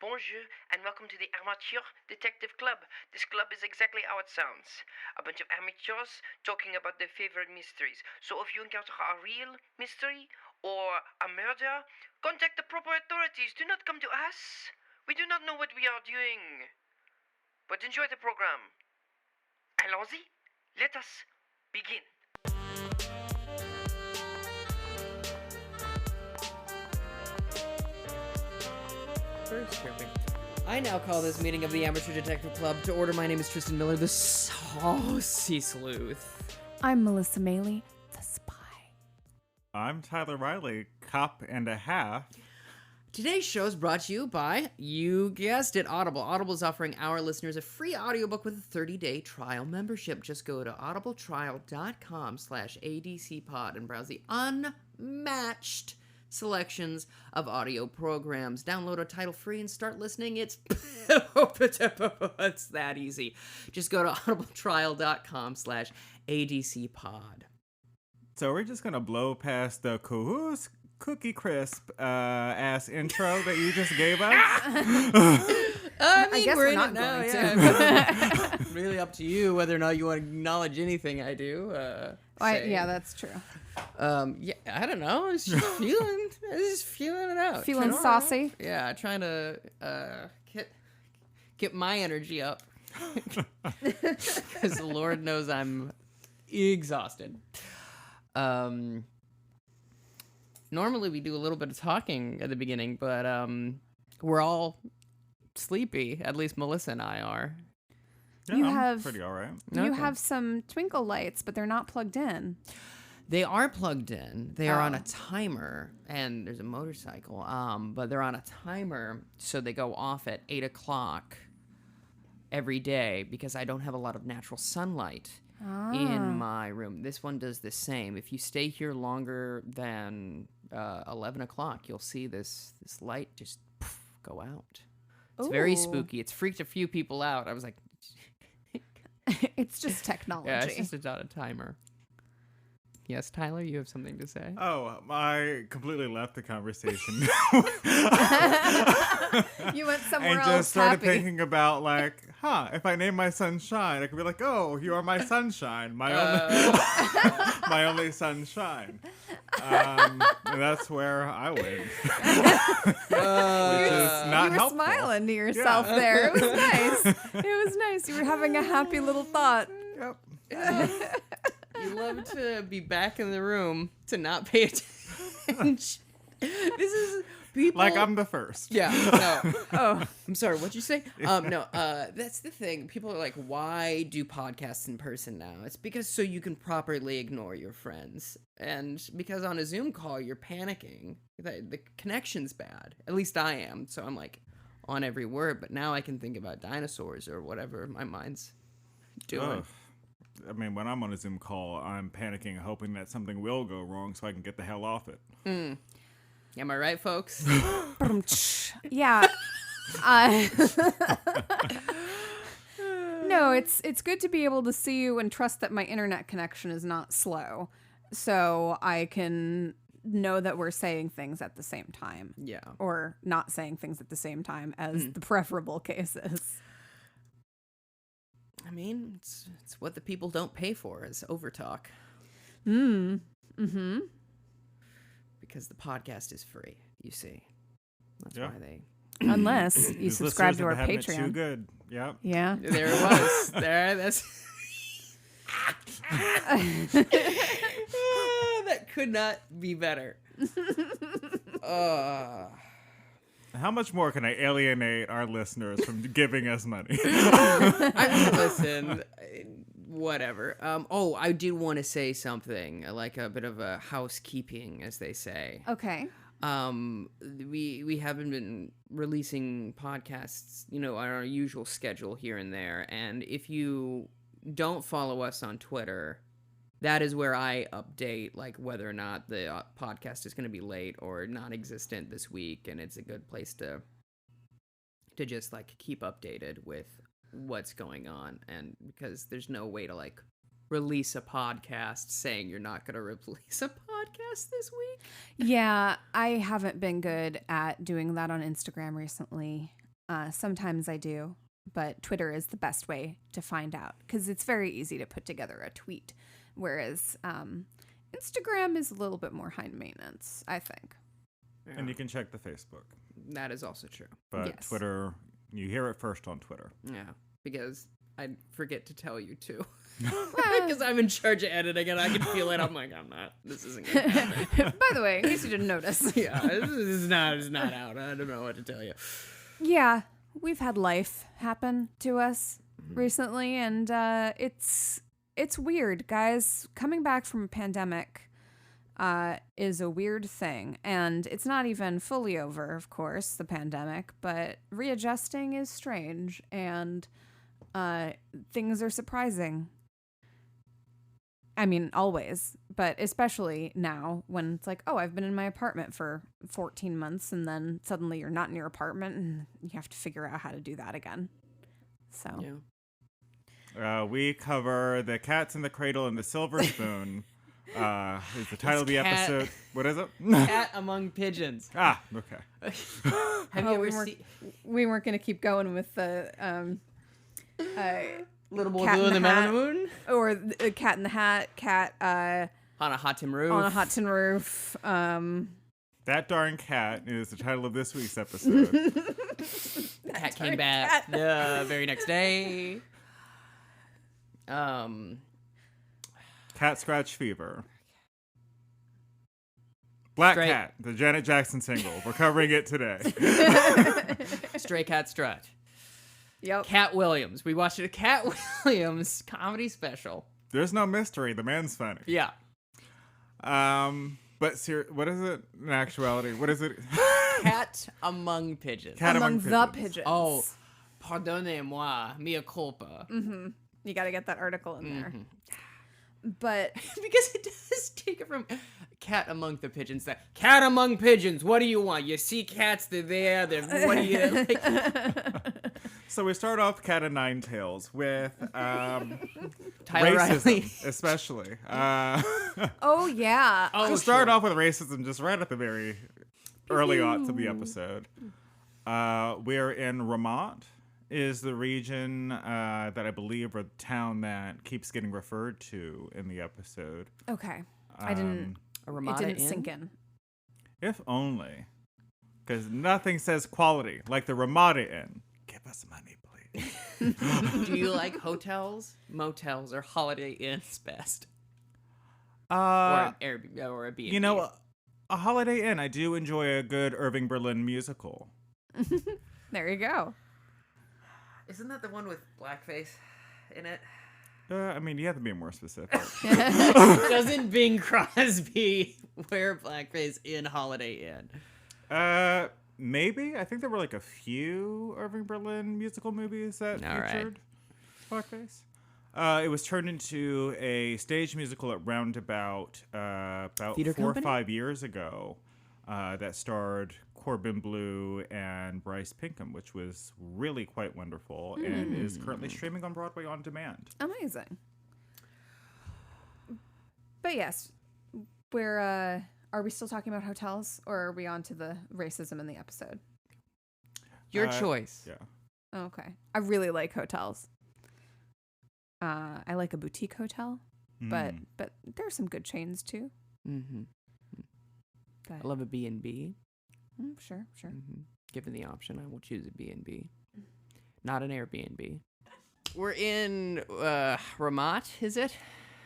bonjour, and welcome to the Amateur Detective Club. This club is exactly how it sounds. A bunch of amateurs talking about their favorite mysteries. So if you encounter a real mystery or a murder, contact the proper authorities. Do not come to us. We do not know what we are doing. But enjoy the program. Allons-y. Let us begin. I now call this meeting of the Amateur Detective Club to order. My name is Tristan Miller, the saucy sleuth. I'm Melissa Meli, the spy. I'm Tyler Riley, cop and a half. Today's show is brought to you by, you guessed it, Audible. Audible is offering our listeners a free audiobook with a 30-day trial membership. Just go to audibletrial.com/adcpod and browse the unmatched selections of audio programs. Download a title free and start listening. It's that easy. Just go to audibletrial.com/adcpod. So we're just going to blow past the Cookie Crisp ass intro that you just gave us. I guess we're not going to. Really up to you whether or not you want to acknowledge anything I do. Yeah, that's true. Yeah, I don't know. I was just feeling it out. Feeling saucy. Yeah, trying to get my energy up. Because the Lord knows I'm exhausted. Normally we do a little bit of talking at the beginning, but we're all sleepy. At least Melissa and I are. Yeah, I'm pretty all right. You have some twinkle lights, but they're not plugged in. They are plugged in. They are on a timer, and there's a motorcycle. But they're on a timer, so they go off at 8 o'clock every day because I don't have a lot of natural sunlight in my room. This one does the same. If you stay here longer than 11 o'clock, you'll see this light just go out. It's very spooky. It's freaked a few people out. I was like... It's just technology. Yeah, it's just on a timer. Yes, Tyler, you have something to say? Oh, I completely left the conversation. You went somewhere else. And just started happy. thinking about, like, if I name my sunshine, I could be like, oh, you are my sunshine. My only sunshine. And that's where I went. Which is not you were helpful. smiling to yourself there. It was nice. It was nice. You were having a happy little thought. Yep. You love to be back in the room to not pay attention. This is people... Like I'm the first. Yeah, no. Oh, I'm sorry, what'd you say? No, that's the thing. People are like, why do podcasts in person now? It's because so you can properly ignore your friends. And because on a Zoom call, you're panicking. The connection's bad. At least I am. So I'm like on every word. But now I can think about dinosaurs or whatever my mind's doing. Ugh. I mean, when I'm on a Zoom call, I'm panicking, hoping that something will go wrong so I can get the hell off it. Am I right, folks? Yeah. No, it's good to be able to see you and trust that my internet connection is not slow. So I can know that we're saying things at the same time. Yeah. Or not saying things at the same time as the preferable cases. I mean, it's what the people don't pay for is overtalk. Mm-hmm. Because the podcast is free, you see. That's why they... Unless you These subscribe to our listeners have been Patreon. Too good. Yep. Yeah. There it was. That's... That could not be better. How much more can I alienate our listeners from giving us money? I mean, listen, whatever. I do want to say something, like a bit of a housekeeping, as they say. Okay. We haven't been releasing podcasts, on our usual schedule here and there. And if you don't follow us on Twitter, that is where I update, like, whether or not the podcast is going to be late or non-existent this week, and it's a good place to just, like, keep updated with what's going on, and because there's no way to, like, release a podcast saying you're not going to release a podcast this week. Yeah, I haven't been good at doing that on Instagram recently. Sometimes I do, but Twitter is the best way to find out because it's very easy to put together a tweet, whereas Instagram is a little bit more high maintenance, I think. Yeah. And you can check the Facebook. That is also true. But Yes. Twitter, you hear it first on Twitter. Yeah, because I forget to tell you too. Because I'm in charge of editing and I can feel it. I'm like, this isn't going to happen. By the way, in case you didn't notice. Yeah, this is not out. I don't know what to tell you. Yeah, we've had life happen to us recently, and it's weird, guys. Coming back from a pandemic is a weird thing, and it's not even fully over, of course, the pandemic, but readjusting is strange, and things are surprising. I mean, always, but especially now when it's like, oh, I've been in my apartment for 14 months and then suddenly you're not in your apartment and you have to figure out how to do that again. So, Yeah. We cover The Cats in the Cradle and the Silver Spoon. Is the title of the Cat- episode. What is it? Cat Among Pigeons. Okay. Have you ever seen we weren't going to keep going with the Little Boy Cat Blue in and the the Man Hat. on the Moon? or the Cat in the Hat, Cat On a Hot Tin Roof. on a Hot Tin Roof. That Darn Cat is the title of this week's episode. Cat came back the very next day. Cat Scratch Fever. Black Straight. Cat, the Janet Jackson single. We're covering it today. Stray Cat Strut. Yep. Cat Williams. We watched a Cat Williams comedy special. There's no mystery. The man's funny. Yeah. But what is it in actuality? What is it? Cat Among Pigeons. Cat Among the Pigeons. pigeons. Oh, pardonnez-moi, mea culpa. You got to get that article in there. Mm-hmm. But Because it does take it from Cat Among the Pigeons. That Cat Among Pigeons. What do you want? You see cats, they're there. What do you like? So we start off Cat of Nine Tails with Tyler racism, Riley. especially. oh yeah. To start off with racism, just right at the very early aughts of the episode. We're in Ramat, is the region that I believe, or the town that keeps getting referred to in the episode. Okay. I didn't. A It Ramada didn't Inn? sink in. If only. Because nothing says quality like the Ramada Inn. Give us money, please. Do you like hotels, motels, or Holiday Inns best? Or an Airbnb or a B&B? You know, a Holiday Inn. I do enjoy a good Irving Berlin musical. There you go. Isn't that the one with blackface in it? I mean, you have to be more specific. Doesn't Bing Crosby wear blackface in Holiday Inn? Maybe. I think there were like a few Irving Berlin musical movies that All right. featured blackface. It was turned into a stage musical at roundabout about Theater 4 or company? 5 years ago that starred Corbin Bleu and Bryce Pinkham, which was really quite wonderful and is currently streaming on Broadway on demand. Amazing. But yes, we're are we still talking about hotels or are we on to the racism in the episode? Your choice. Yeah. Oh, okay. I really like hotels. I like a boutique hotel, but there's some good chains too. Mm-hmm. But, I love a B&B. sure. Mm-hmm. Given the option, I will choose a B&B. Not an Airbnb. We're in Ramat, is it?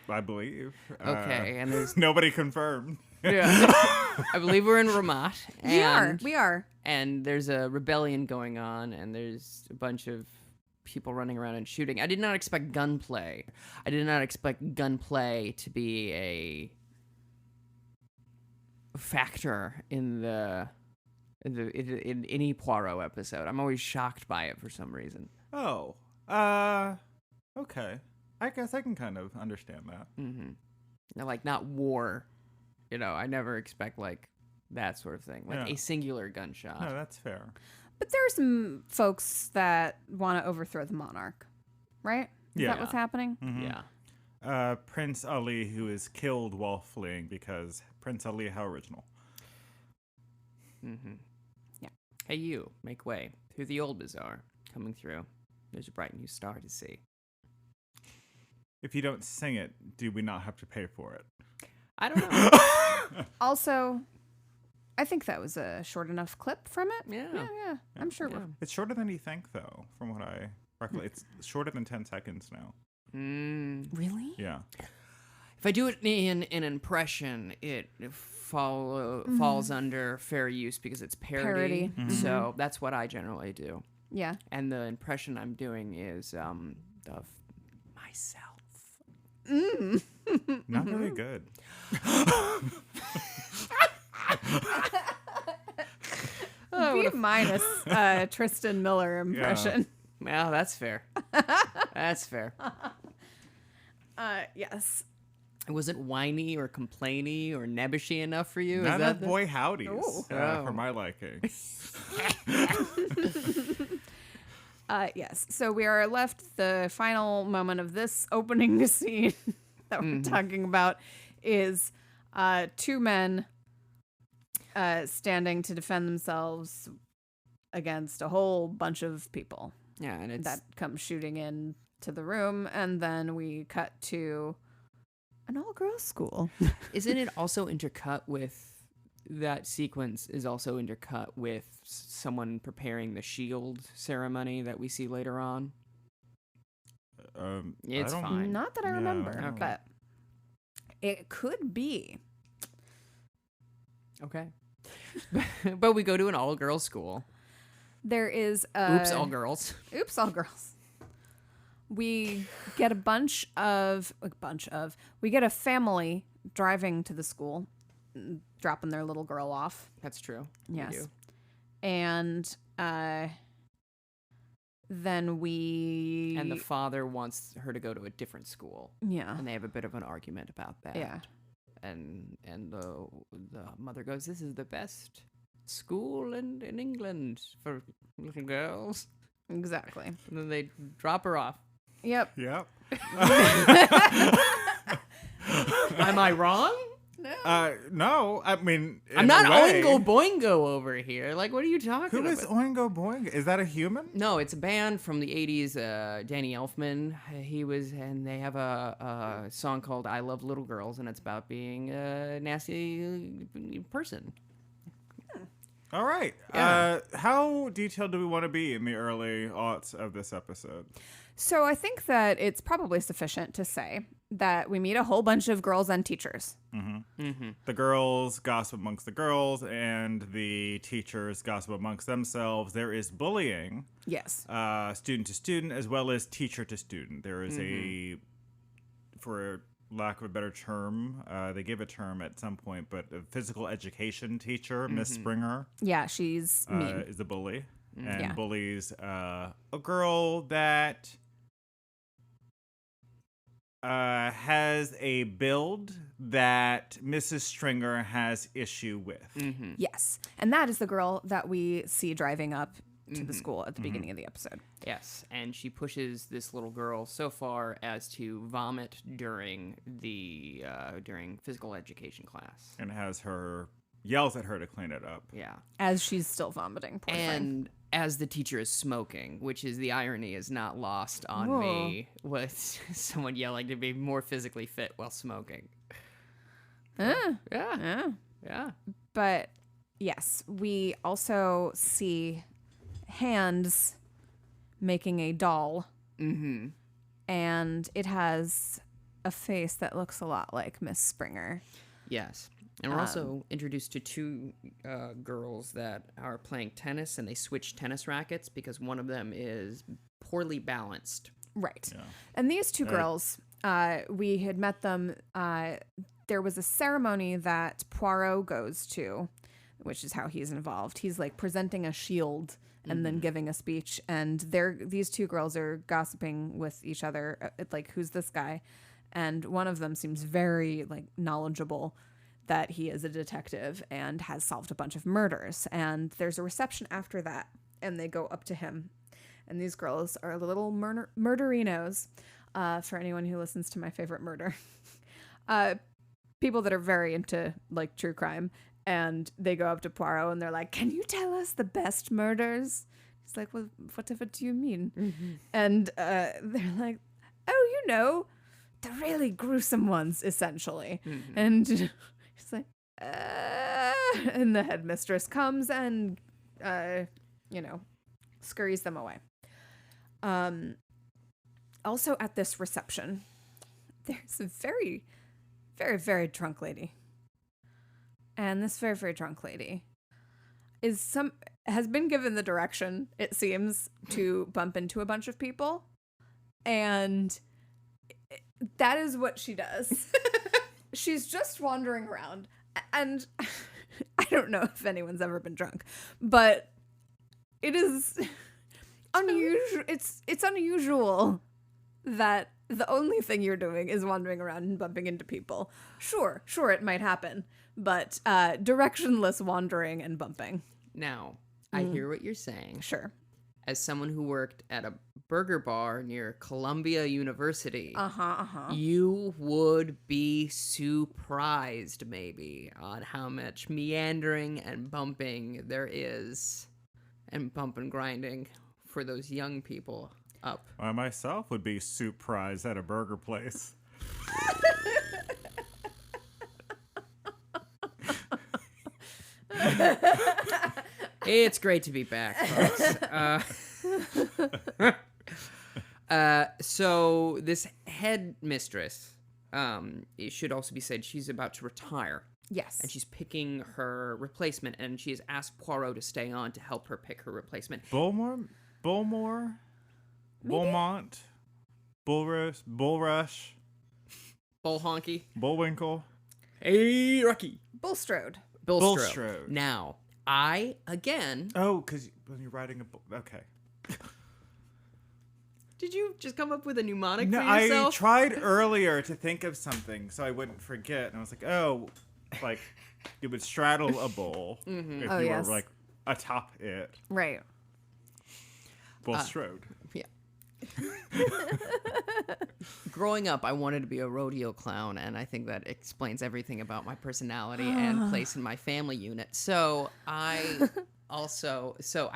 I believe. Okay, and there's Nobody confirmed. yeah. I believe we're in Ramat. And, We are. And there's a rebellion going on, and there's a bunch of people running around and shooting. I did not expect gunplay. I did not expect gunplay to be a factor in any Poirot episode. I'm always shocked by it for some reason. Oh. Okay. I guess I can kind of understand that. Mm-hmm. Now, like, not war. You know, I never expect, like, that sort of thing. Like, Yeah. a singular gunshot. No, that's fair. But there are some folks that want to overthrow the monarch, right? Is Yeah. that what's happening? Yeah. Prince Ali, who is killed while fleeing because Prince Ali, how original. Mm-hmm. Yeah. Hey, you, make way. through the old bazaar, coming through. There's a bright new star to see. If you don't sing it, do we not have to pay for it? I don't know. Also, I think that was a short enough clip from it. Yeah. Yeah. I'm sure. Yeah. It's shorter than you think, though, from what I recollect. It's shorter than 10 seconds now. Really? Yeah. If I do it in an impression, it falls under fair use because it's parody. So that's what I generally do. Yeah. And the impression I'm doing is of myself. Not very good. B minus Tristan Miller impression. Well, that's fair. That's fair. Yes. Was it whiny or complainy or nebbishy enough for you? Not Is enough boy howdies Oh. for my liking. Yes. So we are left the final moment of this opening scene that we're talking about is two men standing to defend themselves against a whole bunch of people Yeah, and it's that come shooting in to the room, and then we cut to an all-girls school. isn't it also intercut with that sequence is also intercut with someone preparing the shield ceremony that we see later on? It's I don't- fine. Not that I Yeah, remember, okay. but it could be. Okay. But we go to an all-girls school. There is Oops, all girls. Oops, all girls. We get we get a family driving to the school, dropping their little girl off. That's true. We Yes. do. And then we... And the father wants her to go to a different school, Yeah. and they have a bit of an argument about that. Yeah. And the mother goes, "This is the best school in England for little girls." Exactly. And then they drop her off. Yep. Yep. Am I wrong? No, I mean, I'm in not a way- Oingo Boingo over here. Like, what are you talking Who about? is Oingo Boingo? Is that a human? No, it's a band from the 80s, Danny Elfman. And they have a song called I Love Little Girls, and it's about being a nasty person. All right. Yeah. How detailed do we want to be in the early aughts of this episode? So I think that it's probably sufficient to say that we meet a whole bunch of girls and teachers. The girls gossip amongst the girls, and the teachers gossip amongst themselves. There is bullying, Yes. student to student, as well as teacher to student. There is a, for lack of a better term, they give a term at some point, but a physical education teacher, Miss Springer, Yeah, she's mean. is a bully, and Yeah. bullies a girl that has a build that Mrs. Stringer has issue with. Yes. And that is the girl that we see driving up to the school at the beginning of the episode. Yes, and she pushes this little girl so far as to vomit during the during physical education class. And yells at her to clean it up. Yeah. As she's still vomiting. Poor thing. And as the teacher is smoking, which is the irony is not lost on Whoa. me, with someone yelling to be more physically fit while smoking. Yeah. Yeah. But yes, we also see Hands making a doll. Mm-hmm. And it has a face that looks a lot like Miss Springer. Yes. And we're also introduced to two girls that are playing tennis, and they switch tennis rackets because one of them is poorly balanced. Right. Yeah. And these two girls, we had met them. There was a ceremony that Poirot goes to, which is how he's involved. He's like presenting a shield and then giving a speech. And these two girls are gossiping with each other. Like, who's this guy? And one of them seems very like knowledgeable that he is a detective and has solved a bunch of murders. And there's a reception after that, and they go up to him. And these girls are little murderinos, for anyone who listens to My Favorite Murder. People that are very into like true crime. And they go up to Poirot and they're like, "Can you tell us the best murders?" He's like, well, whatever do you mean? And they're like, oh, the really gruesome ones, essentially. And he's like, and the headmistress comes and, scurries them away. Also at this reception, there's a very, very, very drunk lady. And this very, very drunk lady has been given the direction, it seems, to bump into a bunch of people. And that is what she does. She's just wandering around. And I don't know if anyone's ever been drunk, but it is unusual. It's unusual that the only thing you're doing is wandering around and bumping into people. Sure, it might happen, but directionless wandering and bumping. Now, I hear what you're saying. Sure. As someone who worked at a burger bar near Columbia University, you would be surprised, maybe, on how much meandering and bumping there is, and bump and grinding for those young people up. I myself would be surprised at a burger place. It's great to be back, folks. So this headmistress, it should also be said, she's about to retire. Yes. And she's picking her replacement, and she has asked Poirot to stay on to help her pick her replacement. Bulmore? Beaumont? Bulrush? Bullhonky? Bullwinkle? Hey, Rocky. Bulstrode. Bulstrode. Now, again... Oh, because when you're riding a bull... Okay. Did you just come up with a mnemonic No, for yourself? I tried earlier to think of something so I wouldn't forget. And I was like, oh, like, it would straddle a bull if you were, like, atop it. Right. Bulstrode. Yeah. Growing up, I wanted to be a rodeo clown, and I think that explains everything about my personality and place in my family unit. So I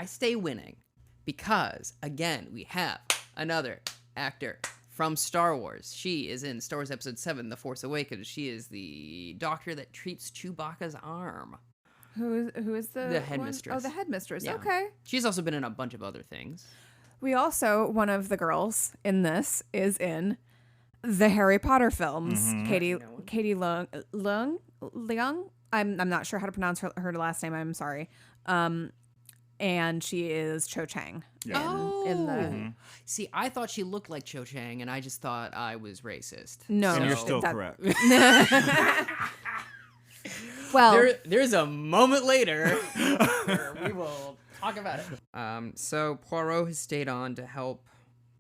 stay winning because, again, we have another actor from Star Wars. She is in Star Wars Episode 7, The Force Awakens. She is the doctor that treats Chewbacca's arm. Who is the headmistress? Oh, the headmistress. Yeah. Okay. She's also been in a bunch of other things. We also, one of the girls in this is in the Harry Potter films. Katie Leung. I'm not sure how to pronounce her last name. I'm sorry. And she is Cho Chang. Yeah. In the See, I thought she looked like Cho Chang, and I just thought I was racist. No, And you're still correct. Well, there's a moment later where we will talk about it. So Poirot has stayed on to help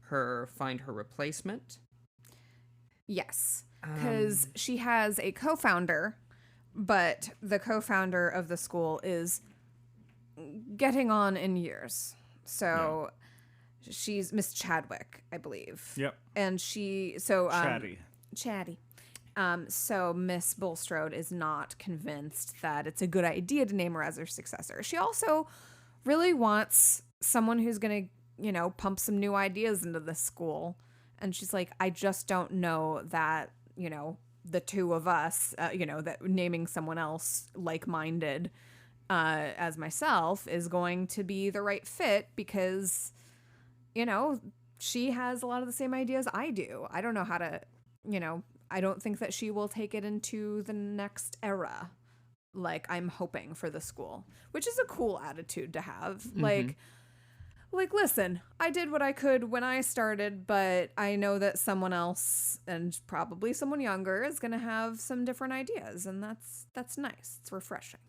her find her replacement. yes, because she has a co-founder, but the co-founder of the school is getting on in years. So she's Miss Chadwick, I believe. Yep. And Chatty. So Miss Bulstrode is not convinced that it's a good idea to name her as her successor. She also really wants someone who's going to, pump some new ideas into the school. And she's like, I just don't know that, the two of us, that naming someone else like-minded as myself is going to be the right fit because, she has a lot of the same ideas I do. I don't know how to, I don't think that she will take it into the next era like I'm hoping for the school, which is a cool attitude to have. Like, listen, I did what I could when I started, but I know that someone else and probably someone younger is going to have some different ideas, and that's nice. It's refreshing,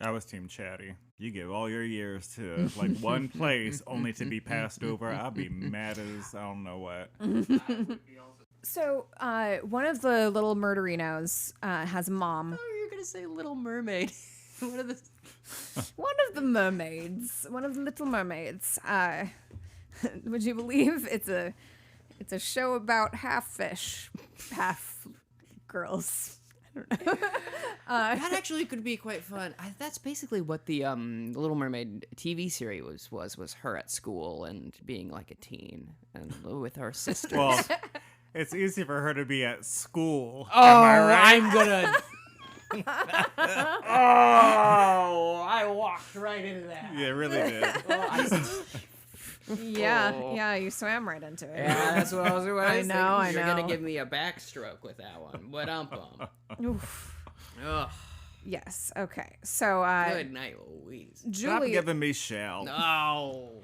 I was Team Chatty. You give all your years to like one place only to be passed over. I'd be mad as I don't know what. So, one of the little murderinos has a mom. Oh, you're gonna say Little Mermaid. One of the mermaids. One of the little mermaids. Would you believe it's a show about half fish, half girls. That actually could be quite fun. That's basically what the Little Mermaid TV series was her at school and being like a teen and with her sisters. Well, it's easy for her to be at school. Oh, am I right? I'm gonna. Oh, I walked right into that. Yeah, it really did. Yeah, you swam right into it. Yeah, that's what I was. I know. You're gonna give me a backstroke with that one. But Oof. Ugh. Yes. Okay. So, Good night, Louise. Stop Julie, giving me shell. No.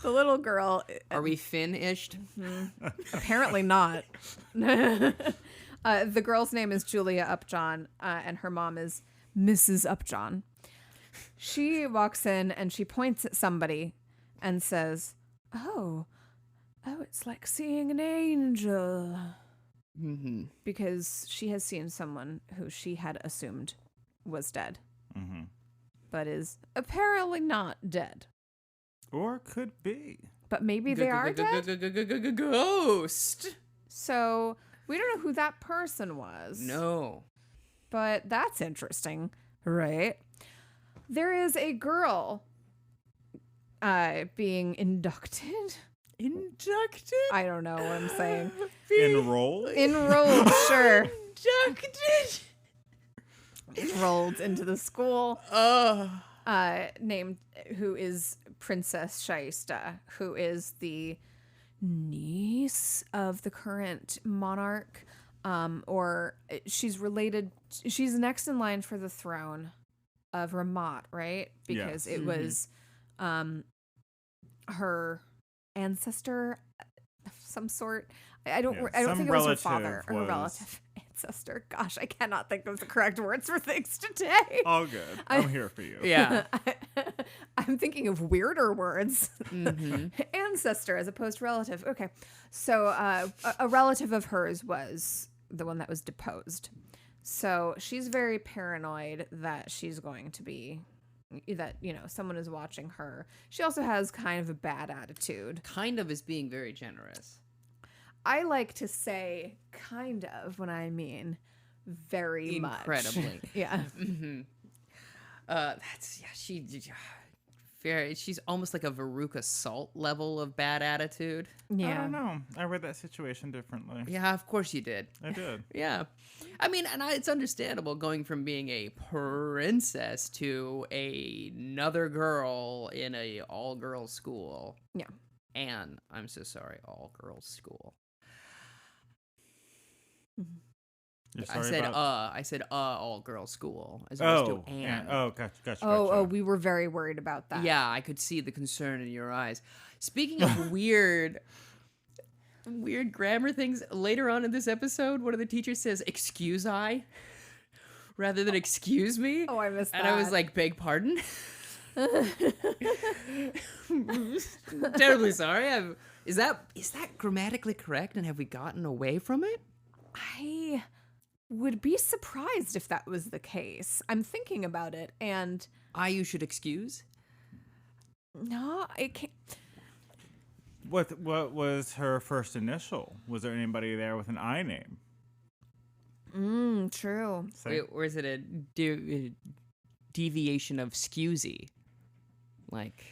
the little girl, Are we finished? apparently not. The girl's name is Julia Upjohn, and her mom is Mrs. Upjohn. She walks in and she points at somebody and says, "Oh, it's like seeing an angel." Mm-hmm. Because she has seen someone who she had assumed was dead, Mm-hmm. but is apparently not dead. Or could be. But maybe they are dead. Ghost. So we don't know who that person was. No. But that's interesting, right? There is a girl being inducted. Inducted? I don't know what I'm saying. Enrolled? Enrolled, sure. Inducted? Enrolled into the school. Named, who is Princess Shaista, who is the niece of the current monarch, or she's related. She's next in line for the throne of Ramat, right? Because Yes. it was her ancestor of some sort. I don't some think it was her father or her relative relative ancestor. Gosh, I cannot think of the correct words for things today. All good. I'm here for you. Yeah. I'm thinking of weirder words. Mm-hmm. Ancestor as opposed to relative. Okay. So a relative of hers was the one that was deposed. So she's very paranoid that she's going to be, that, someone is watching her. She also has kind of a bad attitude. Kind of is being very generous. I like to say kind of when I mean very much. Incredibly. Yeah. Mm-hmm. She's almost like a Veruca Salt level of bad attitude. I Yeah. don't know. I read that situation differently. Yeah, of course you did. I did. Yeah. I mean, it's understandable going from being a princess to another girl in a all-girls school. Yeah. And I'm so sorry, all-girls school. You're I sorry said about... all-girls school as opposed to and. Gotcha. Oh, we were very worried about that. Yeah, I could see the concern in your eyes. Speaking of weird grammar things, later on in this episode, one of the teachers says, "Excuse I," rather than "excuse me." Oh, I missed that. And I was like, "Beg pardon?" Terribly sorry. Is that grammatically correct? And have we gotten away from it? I would be surprised if that was the case. I'm thinking about it, and You should excuse. no, I can't. What was her first initial? Was there anybody there with an I name? True. Say- Or is it a deviation of "scusy"? Like,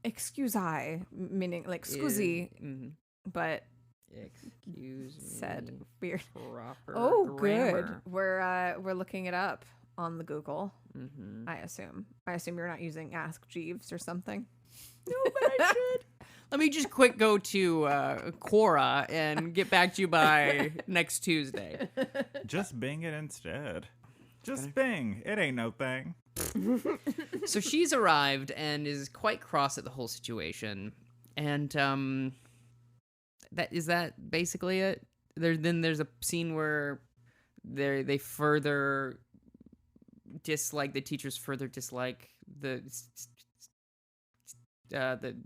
Excuse I, meaning like scusi, mhm. but Excuse me. said weird. Proper Oh, grammar. good. We're looking it up on the Google. Mm-hmm. I assume you're not using Ask Jeeves or something. No, but I should. Let me just quick go to Quora and get back to you by next Tuesday. Just Bing it instead. Just Bing. It ain't no thing. So she's arrived and is quite cross at the whole situation. And that basically it? Then there's a scene where they further dislike, the teachers further dislike the Again,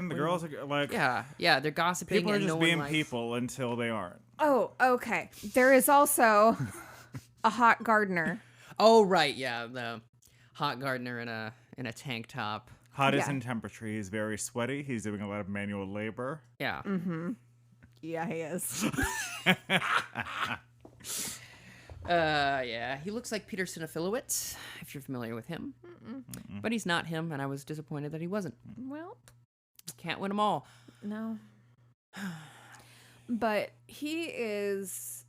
the girls are like... yeah, they're gossiping People are and just no one being likes... people until they aren't. Oh, okay. There is also a hot gardener. Oh right, yeah, the hot gardener in a tank top. Hot is Yeah. in temperature. He's very sweaty. He's doing a lot of manual labor. Yeah. Yeah, he is. Yeah, he looks like Peter Sinafilowitz, if you're familiar with him. But he's not him, and I was disappointed that he wasn't. Well, Can't win them all. no. But he is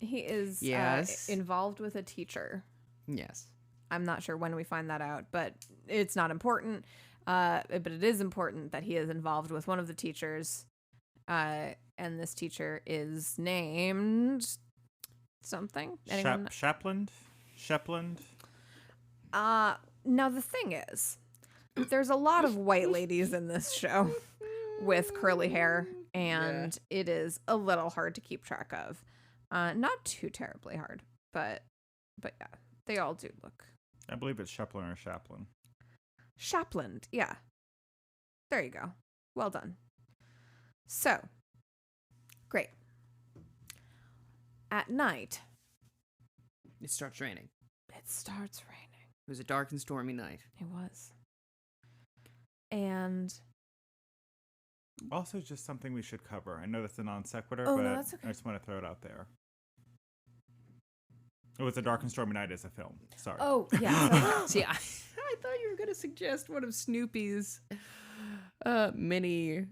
Yes. involved with a teacher. Yes. I'm not sure when we find that out, but it's not important. But it is important that he is involved with one of the teachers. And this teacher is named something. Anyone? Shapland? Now the thing is, there's a lot of white ladies in this show with curly hair, and it is a little hard to keep track of. Not too terribly hard, but yeah, they all do look. I believe it's Sheplin or Chaplin. Shapland, yeah. There you go. Well done. So, great. At night, It starts raining. it starts raining. It was a dark and stormy night. It was. And Also, just something we should cover. I know that's a non sequitur, Oh, but no, that's okay. I just want to throw it out there. It was a dark and stormy night as a film. Sorry. oh yeah, See, I thought you were going to suggest one of Snoopy's many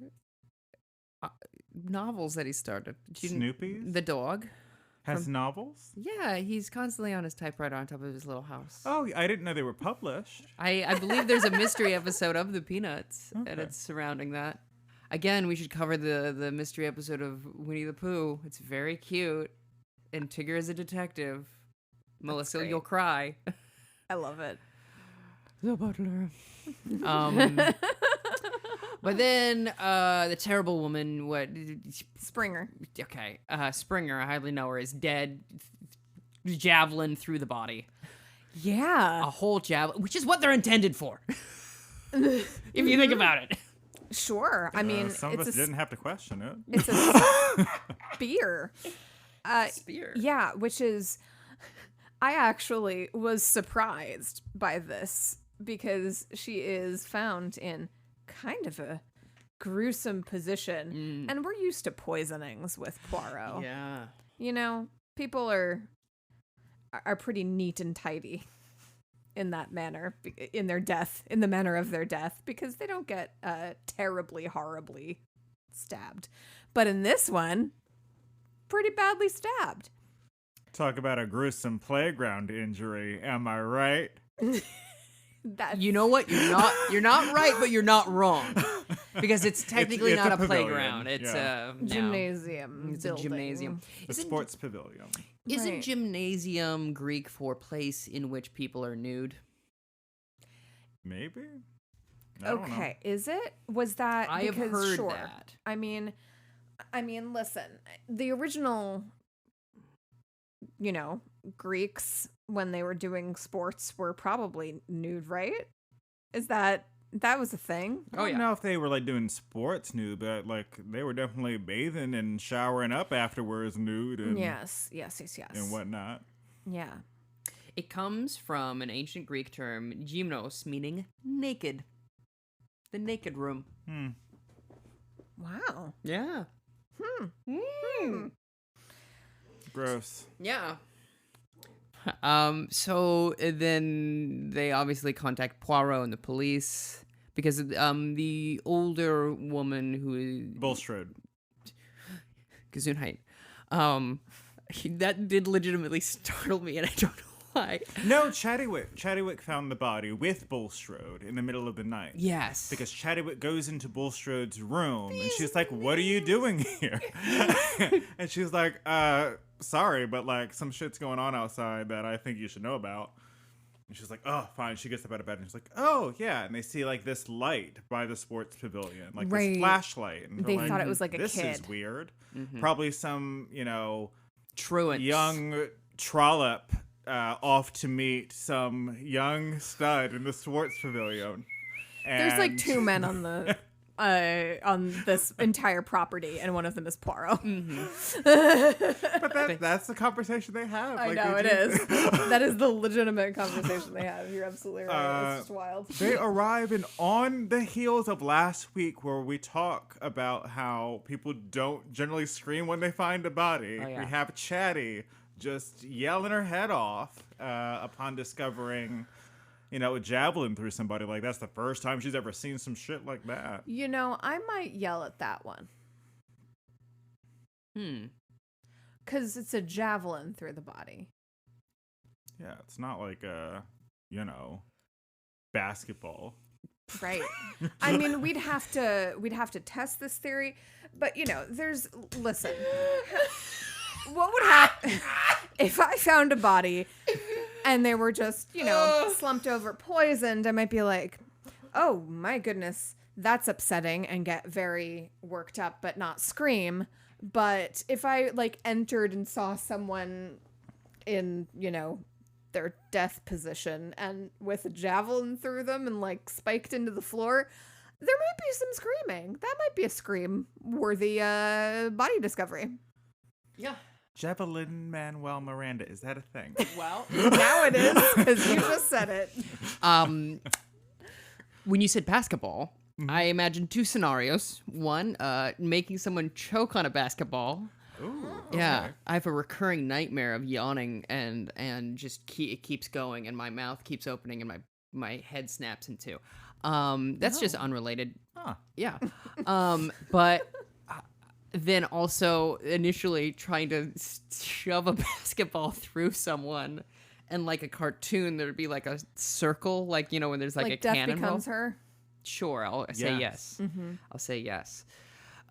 novels that he started. Snoopy's? The dog. Has novels? Yeah, he's constantly on his typewriter on top of his little house. Oh, I didn't know they were published. I believe there's a mystery episode of the Peanuts, and Okay. it's surrounding that. Again, we should cover the mystery episode of Winnie the Pooh. It's very cute, and Tigger is a detective. Melissa, great. you'll cry. I love it. The butler. But then the terrible woman, Springer. Okay, Springer, I hardly know her, is dead. Javelin through the body. Yeah, A whole javelin, which is what they're intended for. If you think about it. sure. I mean, Some of it's us didn't have to question it. it's a spear. Spear. Yeah, which is, I actually was surprised by this because she is found in kind of a gruesome position, and we're used to poisonings with Poirot. Yeah. You know, people are pretty neat and tidy in that manner, in their death, in the manner of their death, because they don't get terribly, horribly stabbed. But in this one, pretty badly stabbed. Talk about a gruesome playground injury. Am I right? That's, You know what? You're not right, but you're not wrong. Because it's technically it's not a a pavilion, playground. It's yeah. no. gymnasium. It's a building. gymnasium. The sports pavilion. Isn't Right. gymnasium Greek for place in which people are nude? Maybe? I don't know. Okay, is it? Was that? I have because, heard sure. that. I mean, listen, the original, Greeks when they were doing sports were probably nude, right? Is that was a thing? I don't know if they were like doing sports nude, but like they were definitely bathing and showering up afterwards nude and Yes. and whatnot. Yeah. It comes from an ancient Greek term, gymnos, meaning naked. The naked room. Wow. Yeah. Gross. Yeah. So then they obviously contact Poirot and the police because the older woman who is Bulstrode. Gesundheit, that did legitimately startle me, and I don't know why. No, Chadwick. Chadwick found the body with Bulstrode in the middle of the night. Yes. Because Chadwick goes into Bulstrode's room and she's like, "What are you doing here?" And she's like, sorry, but like some shit's going on outside that I think you should know about." And she's like, "Oh, fine." She gets up out of bed and she's like, "Oh, yeah." And they see like this light by the sports pavilion, like Right. this flashlight. And They they're thought it was like a this kid. is weird. Probably some, Truant. young trollop off to meet some young stud in the sports pavilion. There's like And- two men on the on this entire property, and one of them is Poirot. But that's the conversation they have. I like, know they it do. is. That is the legitimate conversation they have. You're absolutely right. It's just wild. They arrive, and on the heels of last week where we talk about how people don't generally scream when they find a body, Oh, yeah. we have Chatty just yelling her head off upon discovering, a javelin through somebody. Like, that's the first time she's ever seen some shit like that. I might yell at that one. Because it's a javelin through the body. Yeah, it's not like basketball. Right. I mean, we'd have to test this theory, but listen. What would happen if I found a body and they were just, slumped over, poisoned? I might be like, "Oh my goodness, that's upsetting," and get very worked up, but not scream. But if I entered and saw someone in, their death position and with a javelin through them and spiked into the floor, there might be some screaming. That might be a scream worthy body discovery. Yeah. Javelin Manuel Miranda, is that a thing? Well, Now it is, because you just said it. when you said basketball, I imagined two scenarios. One, making someone choke on a basketball. Ooh, Yeah, okay. I have a recurring nightmare of yawning and just it keeps going and my mouth keeps opening and my head snaps in two. That's just unrelated. Huh. Yeah. But then also initially trying to shove a basketball through someone, and like a cartoon there'd be like a circle, when there's a Death cannonball. becomes her. Sure, I'll say yes. I'll say yes.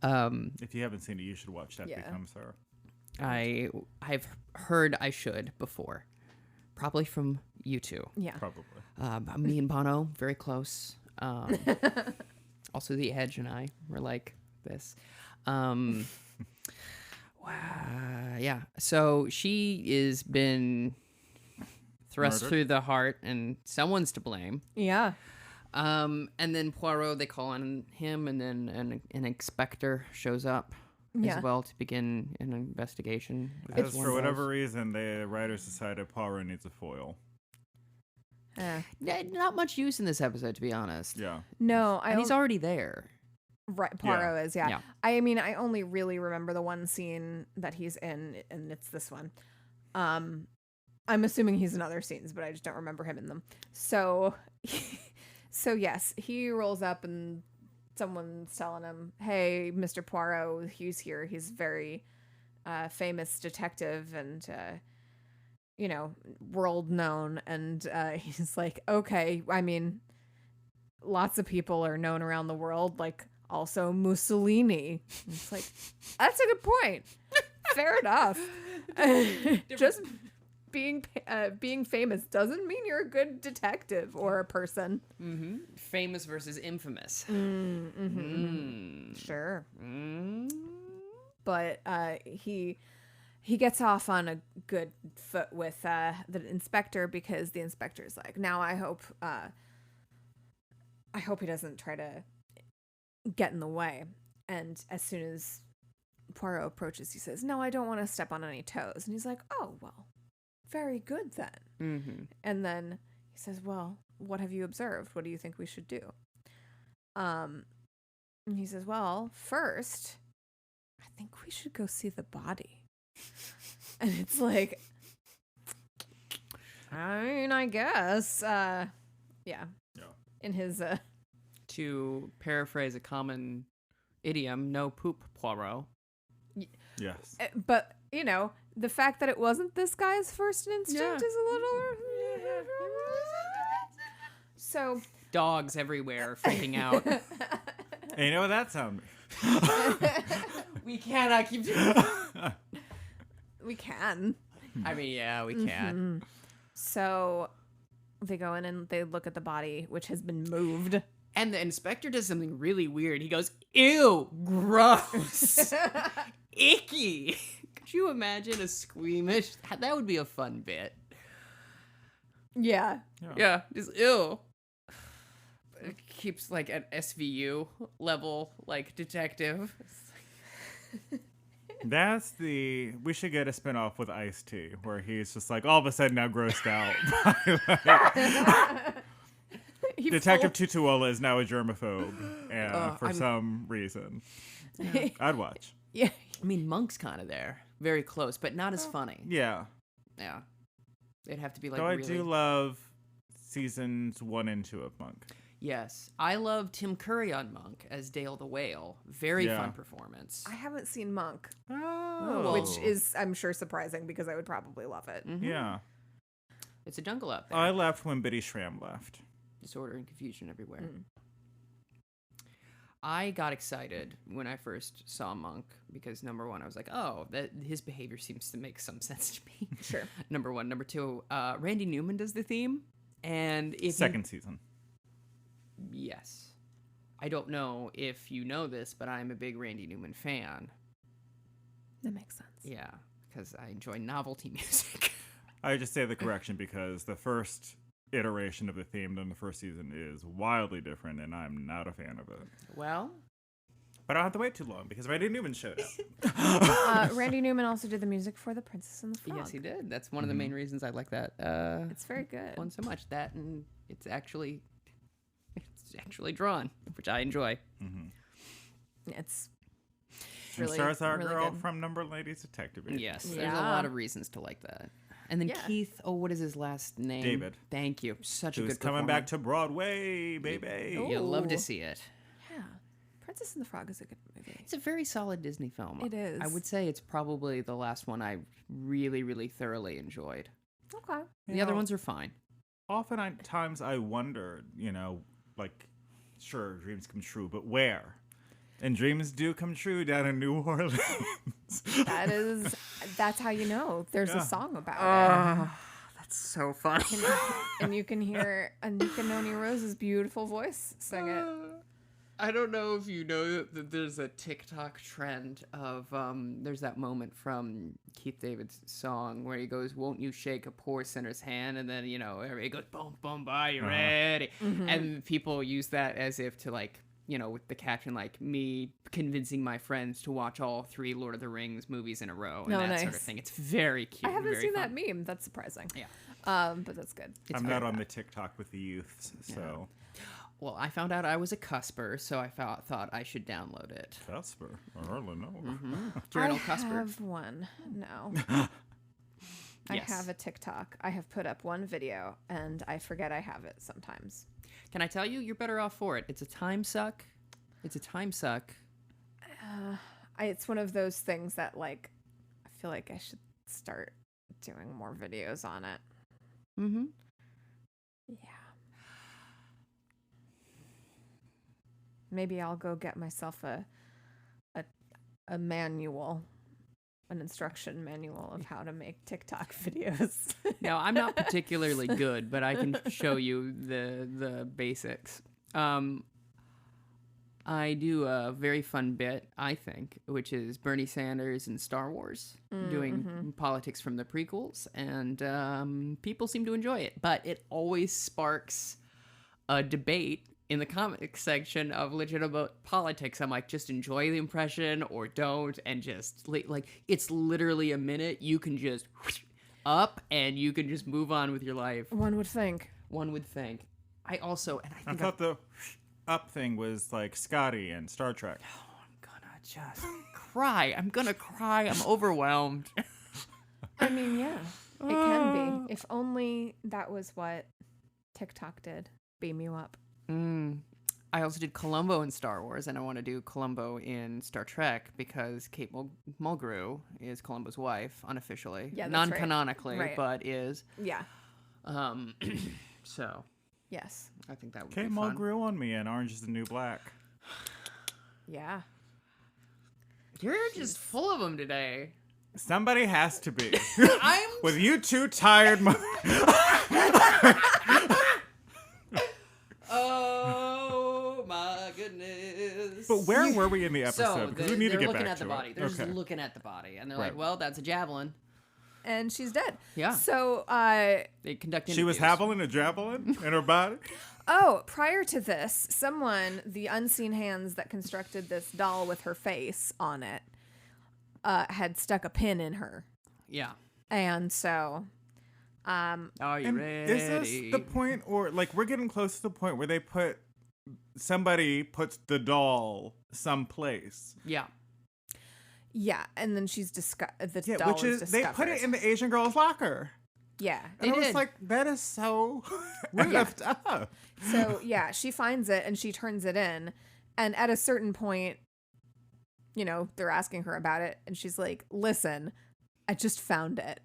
If you haven't seen it, you should watch That Yeah. Becomes Her. I've heard I should before, probably from you two. Yeah. Probably. Me and Bono, very close. Also, The Edge and I were like this. Yeah. So she is been thrust Murdered. through the heart, and someone's to blame. Yeah. And then Poirot, they call on him, and then an inspector shows up Yeah. as well to begin an investigation. Because as one for does. whatever reason, the writers decided Poirot needs a foil. Not much use in this episode, to be honest. Yeah. No, And he's already there. right. Poirot is, yeah. Yeah. I mean, I only really remember the one scene that he's in, and it's this one. I'm assuming he's in other scenes, but I just don't remember him in them. So, so yes, he rolls up and someone's telling him, "Hey, Mr. Poirot, he's here. He's a very famous detective and, world known." And he's like, "Okay, I mean, lots of people are known around the world, like also Mussolini." And it's like, that's a good point. Fair enough. Just being famous doesn't mean you're a good detective or a person. Mm-hmm. Famous versus infamous. Sure. Mm. But he gets off on a good foot with the inspector, because the inspector's like, "Now I hope he doesn't try to get in the way." And as soon as Poirot approaches, he says, "No, I don't want to step on any toes." And he's like, "Oh, well, very good then." Mm-hmm. And then he says, "Well, what have you observed? What do you think we should do?" And he says, "Well, first, I think we should go see the body." And it's like, I mean, I guess, yeah. In his, To paraphrase a common idiom, no poop, Poirot. Yes. but, the fact that it wasn't this guy's first instinct is a little... So... Dogs everywhere freaking out. Hey, you know what that sound? We cannot keep doing that. We can. I mean, yeah, we can. So they go in and they look at the body, which has been moved. And the inspector does something really weird. He goes, "Ew, gross, icky." Could you imagine a squeamish? That would be a fun bit. Yeah. Yeah, just ew. It keeps like an SVU level, like detective. We should get a spinoff with Ice-T, where he's just like all of a sudden now grossed out. Detective Tutuola is now a germaphobe for some reason. I'd watch. Yeah. I mean, Monk's kind of there. very close, but not as funny. Yeah. Yeah. It'd have to be like Though I really... do love seasons 1 and 2 of Monk. Yes. I love Tim Curry on Monk as Dale the Whale. Very fun performance. I haven't seen Monk, Oh. which is, I'm sure, surprising because I would probably love it. Mhm. Yeah. It's a jungle out there. I left when Biddy Schramm left. Disorder and confusion everywhere. Mm. I got excited when I first saw Monk because number one, I was like, oh, that his behavior seems to make some sense to me. Sure. Number one. Number two, Randy Newman does the theme. And if Second season. Yes. I don't know if you know this, but I'm a big Randy Newman fan. That makes sense. Yeah, because I enjoy novelty music. I just say the correction because the first iteration of the theme in the first season is wildly different, and I'm not a fan of it. Well, but I don't have to wait too long because Randy Newman showed up. Randy Newman also did the music for The Princess and the Frog. yes, he did. That's one of the main reasons I like that. It's very good. One so much. That and it's actually drawn, which I enjoy. It's And really, stars our really girl good. from Number Ladies Detective. Yes, there's a Yeah. lot of reasons to like that. And then Yeah. Keith, what is his last name? David. Thank you. Such a Who's good coming performer. back to Broadway, baby. Oh. You'll love to Ooh. see it. Yeah. Princess and the Frog is a good movie. It's a very solid Disney film. It is. I would say it's probably the last one I really, really thoroughly enjoyed. Okay. The other ones are fine. Oftentimes I wonder, like, sure, dreams come true, but where? And dreams do come true down in New Orleans. That's how you know. There's Yeah. a song about That's so funny. it. And you can hear Anika Noni Rose's beautiful voice sing it. I don't know if you know that there's a TikTok trend of there's that moment from Keith David's song where he goes, "Won't you shake a poor sinner's hand?" And then everybody goes, "Boom, boom, are you ready?" And people use that as if to with the caption like me convincing my friends to watch all 3 Lord of the Rings movies in a row and that sort of nice. thing. It's very cute. I haven't very seen fun. that meme. That's surprising. Yeah. But that's good. I'm not on the TikTok with the youths, so. Well, I found out I was a cusper, so I thought I should download it. Cusper. I hardly know. Journal I Cusper. have one. No. I Yes. have a TikTok. I have put up one video, and I forget I have it sometimes. Can I tell you? You're better off for it. It's a time suck. It's a time suck. It's one of those things that, like, I feel like I should start doing more videos on it. Mm-hmm. Yeah. Maybe I'll go get myself a manual, an instruction manual of how to make TikTok videos. Now, I'm not particularly good, but I can show you the basics. I do a very fun bit, I think, which is Bernie Sanders and Star Wars doing politics from the prequels, and people seem to enjoy it. But it always sparks a debate in the comment section of legitimate politics. I'm like, just enjoy the impression or don't, and just like it's literally a minute. You can just up and you can just move on with your life. One would think. One would think. I also, and I I think thought the up thing was like Scotty and Star Trek. I'm gonna just cry. I'm gonna cry. I'm overwhelmed. I mean, yeah, it can be. If only that was what TikTok did. Beam you up. I also did Columbo in Star Wars, and I want to do Columbo in Star Trek because Kate Mulgrew is Columbo's wife unofficially, Yeah, that's right. non-canonically, Right. but is. Yeah. So Yes. I think that would Kate be fun. Mulgrew on me and Orange is the New Black. Yeah. You're just full of them today. Somebody has to be. I'm With you two tired Oh my goodness. But where were we in the So episode? Because we need to they're get looking back at the to body. it. They're Okay. just looking at the body, and they're Right. like, "Well, that's a javelin." And she's dead. Yeah. So, They conduct She was interviews. having a javelin in her body? prior to this, someone, the unseen hands that constructed this doll with her face on it, had stuck a pin in her. Yeah. And so, Are you And ready? is this the point, or like we're getting close to the point where somebody puts the doll someplace? Yeah. Yeah, and then she's the Yeah, doll which is discovered. they put it in the Asian girl's locker. Yeah. And I was did. like, that is so effed up. So, yeah, she finds it and she turns it in. And at a certain point, you know, they're asking her about it. And she's like, listen, I just found it.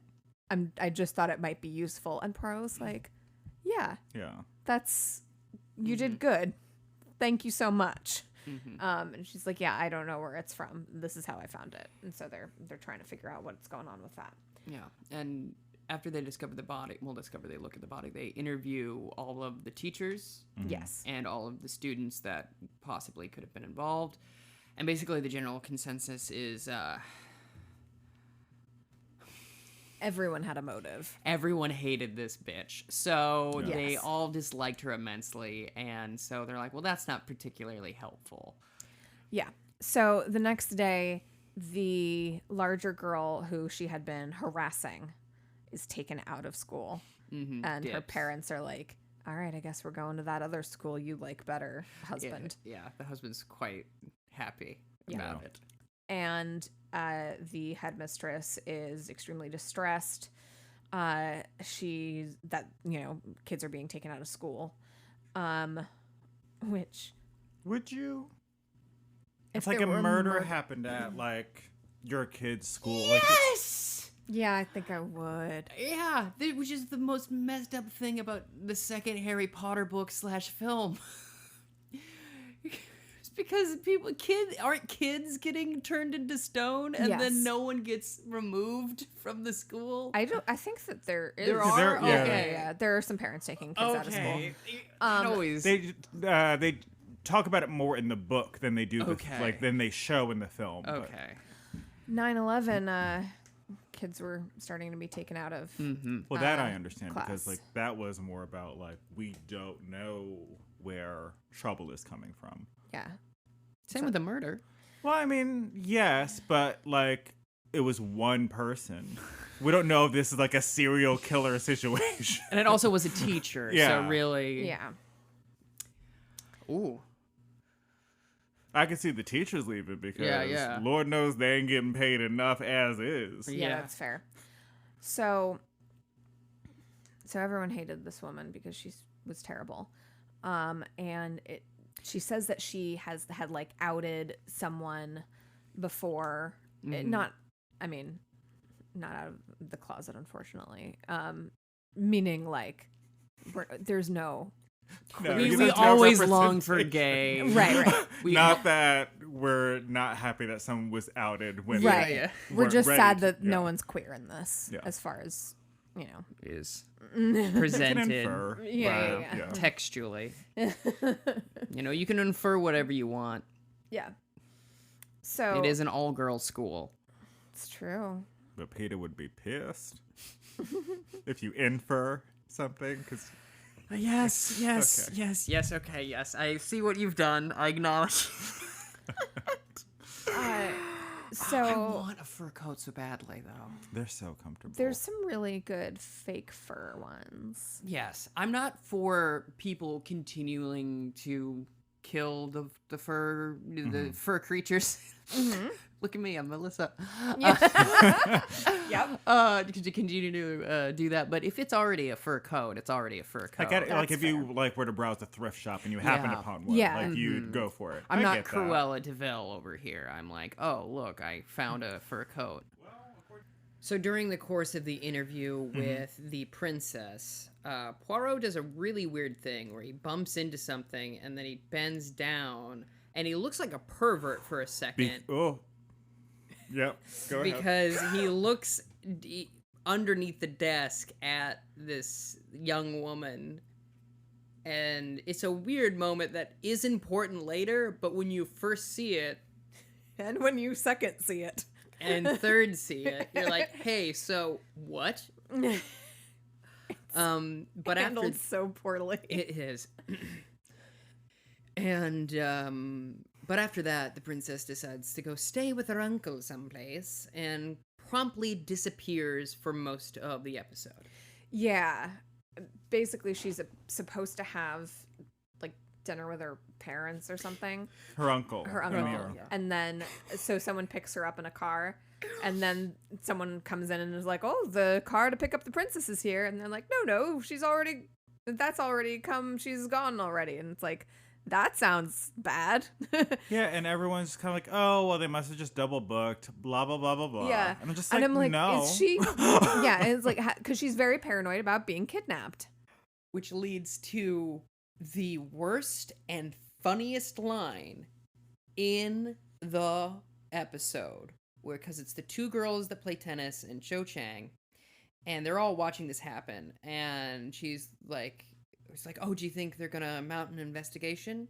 I just thought it might be useful. And Poirot was like, yeah, you did good. Thank you so much. And she's like, yeah, I don't know where it's from. This is how I found it. And so they're trying to figure out what's going on with that. Yeah, and after they discover the body, they look at the body, they interview all of the teachers. Yes. And all of the students that possibly could have been involved. And basically the general consensus is Everyone had a motive. everyone hated this bitch. So Yeah. they Yes. all disliked her immensely. And so they're like, well, that's not particularly helpful. Yeah. So the next day, the larger girl who she had been harassing is taken out of school. And her Dips. parents are like, all right, I guess we're going to that other school you like better, husband. Yeah, the husband's quite happy Yeah. about it. And the headmistress is extremely distressed. Kids are being taken out of school. Which, Would you? if If like there a were murder happened at like your kid's school. Like, Yes! yeah, I think I would. Yeah, which is the most messed up thing about the second Harry Potter book / film. It's because aren't kids getting turned into stone, and Yes. then no one gets removed from the school. I think that there is. There are? There- yeah. Okay, yeah. There are some parents taking kids out of school. Always. they talk about it more in the book than they do Okay. than they show in the film. but- Okay. 9/11, kids were starting to be taken out of. Well, that I understand class. because like that was more about like we don't know where trouble is coming from. Yeah. Same with the murder. Well, I mean, yes, but like it was one person. We don't know if this is like a serial killer situation. And it also was a teacher, Yeah. so really... Yeah. Ooh. Uh, I can see the teachers leaving because yeah. Lord knows they ain't getting paid enough as is. Yeah, Yeah. that's fair. So everyone hated this woman because she was terrible. And she says that she had like outed someone before. Not out of the closet, unfortunately. Meaning like there's no. No, We there's no always long for representation. gay. Right. Not that we're not happy that someone was outed when Right. yeah. We're weren't just ready sad to- that no yeah. one's queer in this, Yeah. as far as, you know. Is can presented infer. Yeah. but, textually. You can infer whatever you want. Yeah. So It is an all-girls school. It's true. But Peter would be pissed if you infer something because Yes. Okay, yes. I see what you've done. I acknowledge. I So want a fur coat so badly, though. they're so comfortable. there's some really good fake fur ones. Yes, I'm not for people continuing to kill the fur creatures. Look at me, I'm Melissa. Yep. To continue to do that, but if it's already a fur coat, it's already a fur coat. like if That's you like were to browse the thrift shop and you happen Yeah. upon one, Yeah. like you'd go for it. I'm I not get that. Cruella de Vil over here. I'm like, oh, look, I found a fur coat. So during the course of the interview with the princess, Poirot does a really weird thing where he bumps into something and then he bends down and he looks like a pervert for a second Yep. Go ahead. because he looks underneath the desk at this young woman. And it's a weird moment that is important later, but when you first see it, And when you second see it. and third see it, you're like, hey, so what? But Handled after so poorly. it is. And but after that, the princess decides to go stay with her uncle someplace and promptly disappears for most of the episode. Yeah. Basically, she's supposed to have like dinner with her parents or something. Her uncle. Her and uncle. the uncle. And then, so someone picks her up in a car, and then someone comes in and is like, "Oh, the car to pick up the princess is here." And they're like, "No, that's already come. She's gone already." And it's like, that sounds bad. Yeah, and everyone's kind of like, oh, well, they must have just double booked, blah, blah, blah, blah, blah. Yeah. And I'm just And like, I'm like, no. is she? Yeah, and it's like, because she's very paranoid about being kidnapped. Which leads to the worst and funniest line in the episode, where because it's the two girls that play tennis and Cho Chang, and they're all watching this happen, and she's like, it's like, oh, do you think they're gonna mount an investigation?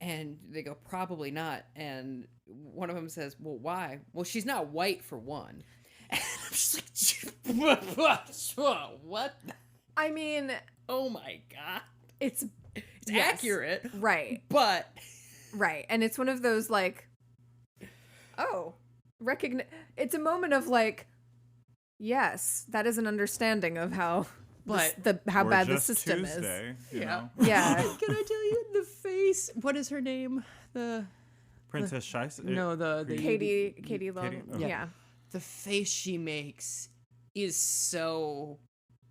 And they go, probably not. And one of them says, well, why? Well, she's not white, for one. And I'm just like, what? I mean, Oh my god. it's It's accurate, right, but right, and it's one of those like, it's a moment of like, yes, that is an understanding of how, how We're bad the just system is. Tuesday, you Yeah. know? Yeah. can I tell you in the face? What is her name? The Princess Shice. no, the Katie Long. oh. Yeah. the face she makes is so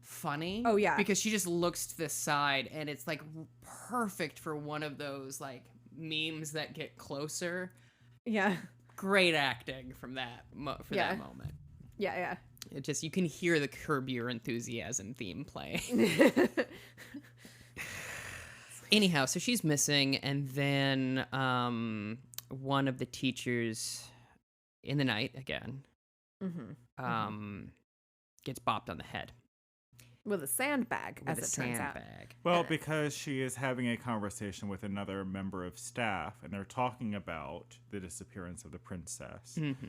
funny. Oh, yeah. because she just looks to the side, and it's like perfect for one of those like memes that get closer. Yeah. Great acting from that Yeah. that moment. Yeah. It just, you can hear the Curb Your Enthusiasm theme playing. Yeah. Anyhow, so she's missing, and then one of the teachers in the night again Mm-hmm. gets bopped on the head With a sandbag, with as a it turns out. sandbag. Well, because she is having a conversation with another member of staff, and they're talking about the disappearance of the princess. Mm-hmm.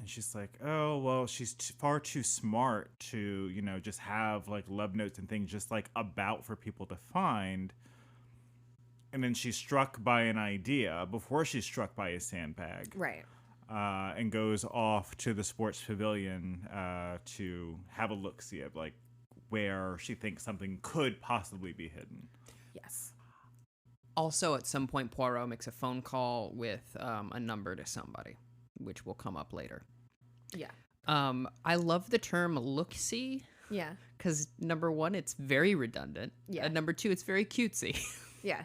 And she's like, oh, well, she's far too smart to, just have like love notes and things just like about for people to find. And then she's struck by an idea before she's struck by a sandbag. Right. And goes off to the sports pavilion to have a look-see of like where she thinks something could possibly be hidden. Yes. Also, at some point, Poirot makes a phone call with a number to somebody, which will come up later. Yeah. I love the term look-see, Yeah. because number one, it's very redundant. Yeah. And number two, it's very cutesy. Yeah.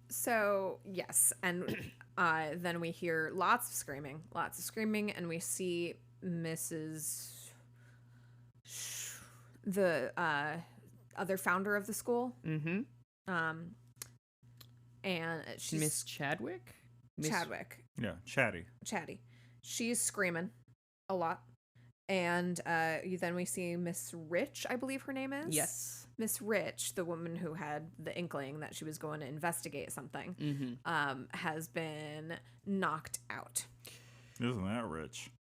So, yes. And then we hear lots of screaming, and we see the other founder of the school. Mm-hmm. And she's Miss Chadwick? Chadwick. Yeah, chatty. Chatty. She's screaming a lot. And then we see Miss Rich, I believe her name is. Yes. Miss Rich, the woman who had the inkling that she was going to investigate something, Mm-hmm. has been knocked out. Isn't that rich?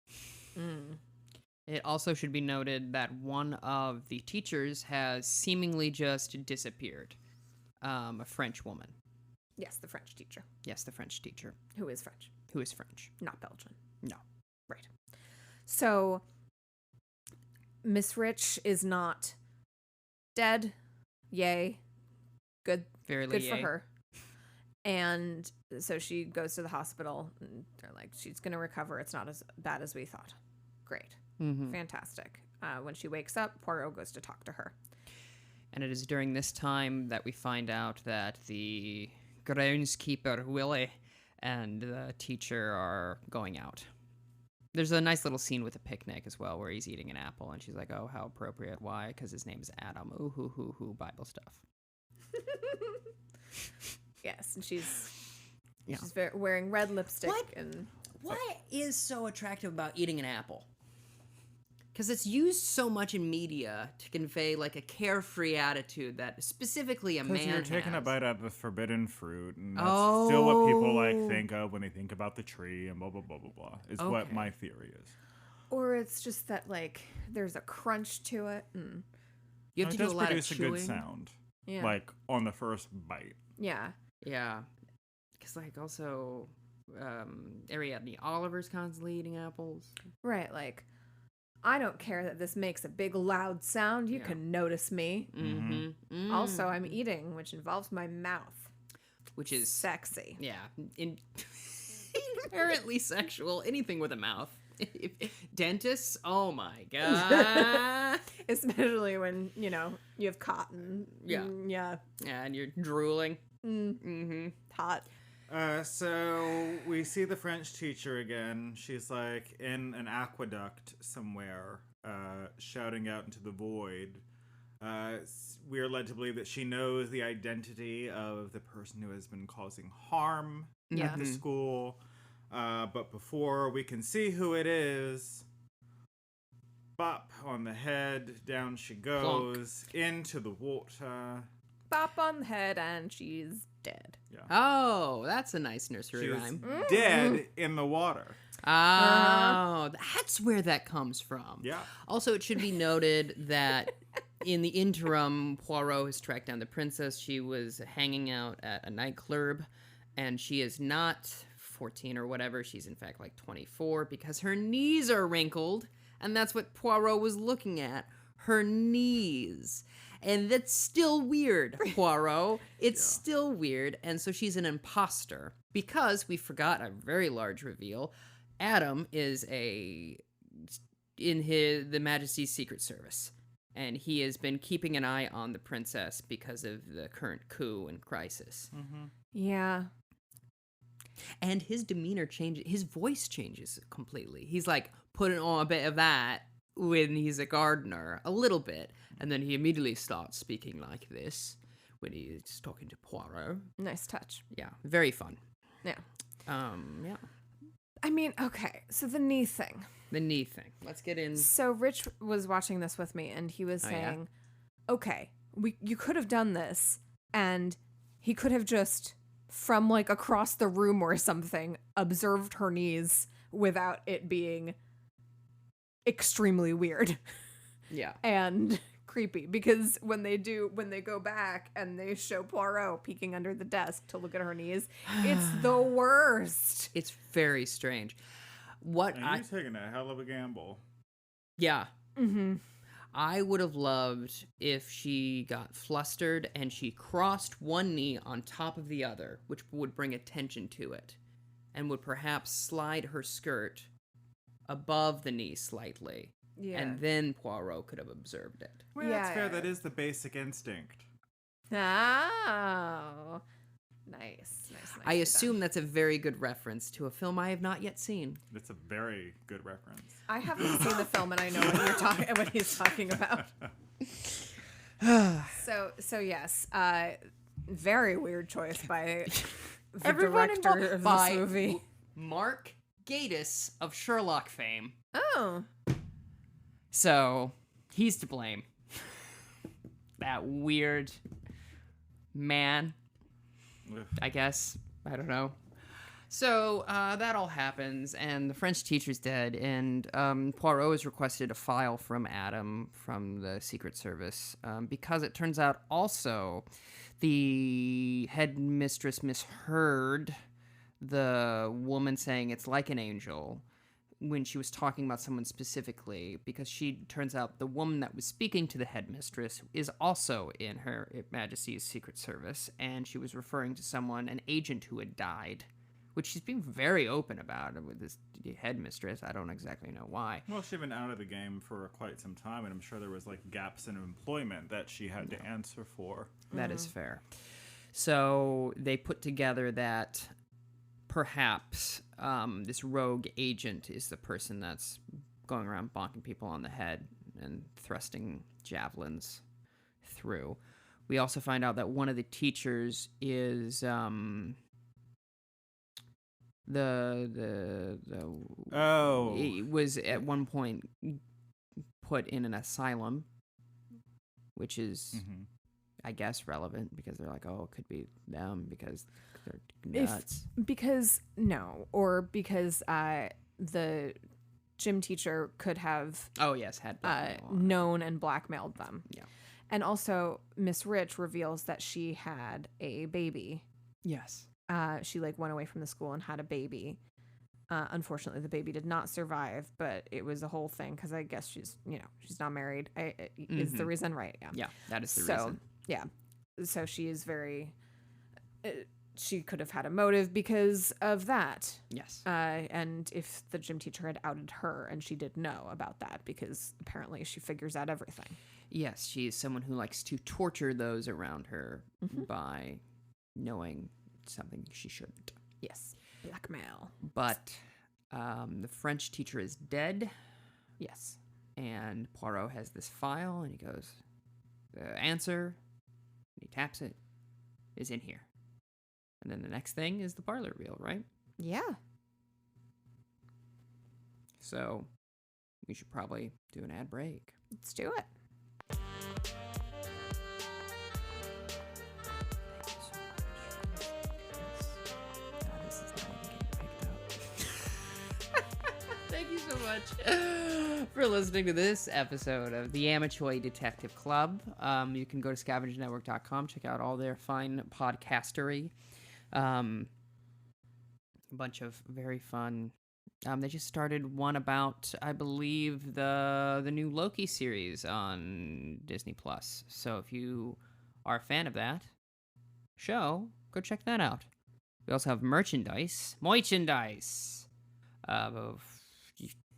It also should be noted that one of the teachers has seemingly just disappeared. A French woman. Yes, the French teacher, Yes, the French teacher, who is French, who is French. not Belgian. No. Right. So, Miss Rich is not dead. Yay. Good. Very Good for yay. her. And so she goes to the hospital, and they're like, she's going to recover. It's not as bad as we thought. Great. Mm-hmm. Fantastic. When she wakes up, Poirot goes to talk to her. And it is during this time that we find out that the groundskeeper, Willie, and the teacher are going out. There's a nice little scene with a picnic as well, where he's eating an apple, and she's like, oh, how appropriate. Why? Because his name is Adam. Ooh, hoo, hoo, hoo, Bible stuff. Yes, and she's Yeah. wearing red lipstick. What? And What is so attractive about eating an apple? Because it's used so much in media to convey like a carefree attitude that specifically a man Because you're taking a has. bite out of the forbidden fruit, and that's still what people like Oh. think of when they think about the tree and blah blah blah blah blah. Is what Okay. my theory is. or it's just that like there's a crunch to it. And You have And to it do does a lot of produce a chewing. good sound, yeah. like on the first bite. Yeah. Yeah. Because like also Ariadne Oliver's constantly eating apples. Right, like I don't care that this makes a big loud sound. You can notice me. Mm-hmm. Also, I'm eating, which involves my mouth. Which is Sexy. Yeah, inherently sexual. Anything with a mouth. Dentists, oh my god. Especially when, you have cotton. Yeah. Yeah. Yeah, and you're drooling. Hot. So we see the French teacher again. She's like in an aqueduct somewhere, shouting out into the void. We are led to believe that she knows the identity of the person who has been causing harm at the school. But before we can see who it is, bop on the head, down she goes, into the water. Bop on the head and she's dead. Yeah. Oh, that's a nice nursery She's rhyme. dead in the water. Oh, that's where that comes from. Yeah. Also, it should be noted that in the interim, Poirot has tracked down the princess. She was hanging out at a nightclub, and she is not 14 or whatever. She's in fact like 24 because her knees are wrinkled, and that's what Poirot was looking at. Her knees. And that's still weird, Poirot. It's still weird. And so she's an imposter because we forgot a very large reveal. Adam is the Majesty's Secret Service. And he has been keeping an eye on the princess because of the current coup and crisis. Mm-hmm. Yeah. And his demeanor changes. His voice changes completely. He's like putting on a bit of that when he's a gardener, a little bit. And then he immediately starts speaking like this when he's talking to Poirot. Nice touch. Yeah, very fun. Yeah. Yeah. I mean, okay, so the knee thing. The knee thing. Let's get in. So Rich was watching this with me, and he was saying, okay, you could have done this, and he could have just, from like across the room or something, observed her knees without it being extremely weird. Yeah. And creepy, because when they go back and they show Poirot peeking under the desk to look at her knees, it's the worst. It's very strange. And you're taking a hell of a gamble. Yeah. Mm-hmm. I would have loved if she got flustered and she crossed one knee on top of the other, which would bring attention to it, and would perhaps slide her skirt above the knee slightly. Yeah. And then Poirot could have observed it. Well, that's fair. That is the basic instinct. Oh. Nice. I assume that's a very good reference to a film I have not yet seen. It's a very good reference. I haven't seen the film, and I know what he's talking about. So yes, very weird choice by the director of this movie. Mark Gatiss of Sherlock fame. Oh. So, he's to blame. That weird man, I guess. I don't know. So, that all happens, and the French teacher's dead, and Poirot has requested a file from Adam from the Secret Service, because it turns out also the headmistress misheard the woman saying it's like an angel when she was talking about someone specifically, because turns out the woman that was speaking to the headmistress is also in Her Majesty's Secret Service, and she was referring to an agent who had died, which she's being very open about with this headmistress. I don't exactly know why. Well, she'd been out of the game for quite some time, and I'm sure there was like gaps in employment that she had to answer for. That is fair. So they put together that perhaps this rogue agent is the person that's going around bonking people on the head and thrusting javelins through. We also find out that one of the teachers is he was at one point put in an asylum, which is I guess relevant because they're like, oh, it could be them because they're nuts. Because the gym teacher could have had known and blackmailed them. Yeah. And also Miss Rich reveals that she had a baby. Yes. She like went away from the school and had a baby. Unfortunately, the baby did not survive, but it was a whole thing because I guess she's not married. Is the reason, right? Yeah. Yeah, that is the reason. Yeah. So she is very... she could have had a motive because of that. Yes. And if the gym teacher had outed her, and she did know about that because apparently she figures out everything. Yes, she is someone who likes to torture those around her by knowing something she shouldn't. Yes. Blackmail. But the French teacher is dead. Yes. And Poirot has this file, and he goes, the answer, and he taps it, is in here. And then the next thing is the parlor reel, right? Yeah. So we should probably do an ad break. Let's do it. Thank you so much for listening to this episode of the Amateur Detective Club. You can go to scavengernetwork.com, check out all their fine podcastery. A bunch of very fun. They just started one about, I believe, the new Loki series on Disney Plus. So if you are a fan of that show, go check that out. We also have merchandise of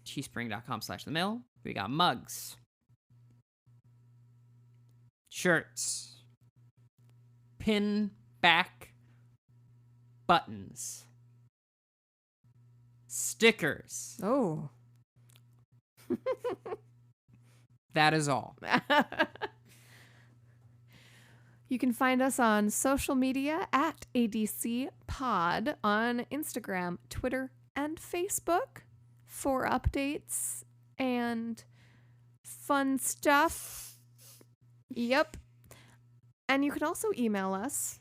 teespring.com/themill. We got mugs, shirts, pin back buttons, stickers. Oh. That is all. You can find us on social media at ADC Pod on Instagram, Twitter, and Facebook for updates and fun stuff. Yep. And you can also email us,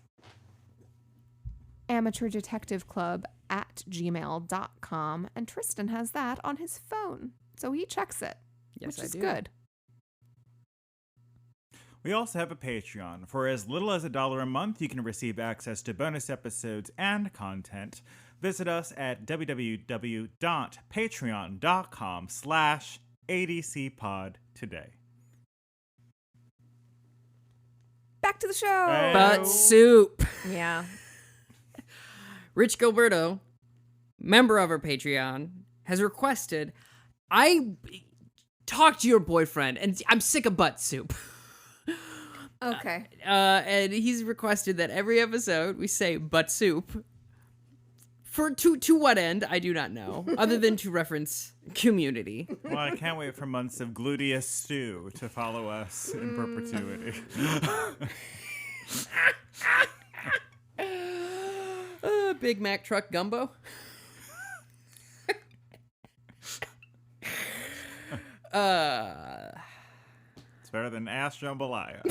amateurdetectiveclub@gmail.com, and Tristan has that on his phone, so he checks it, Yes, which I is do. good. We also have a Patreon. For as little as $1 a month, you can receive access to bonus episodes and content. Visit us at www.patreon.com/ADCpod today. Back to the show. Hey. Butt soup. Yeah. Rich Gilberto, member of our Patreon, has requested, I talked to your boyfriend, and I'm sick of butt soup. Okay. And he's requested that every episode we say butt soup. To what end, I do not know, other than to reference Community. Well, I can't wait for months of gluteus stew to follow us in perpetuity. Big Mac truck gumbo. It's better than ass jambalaya.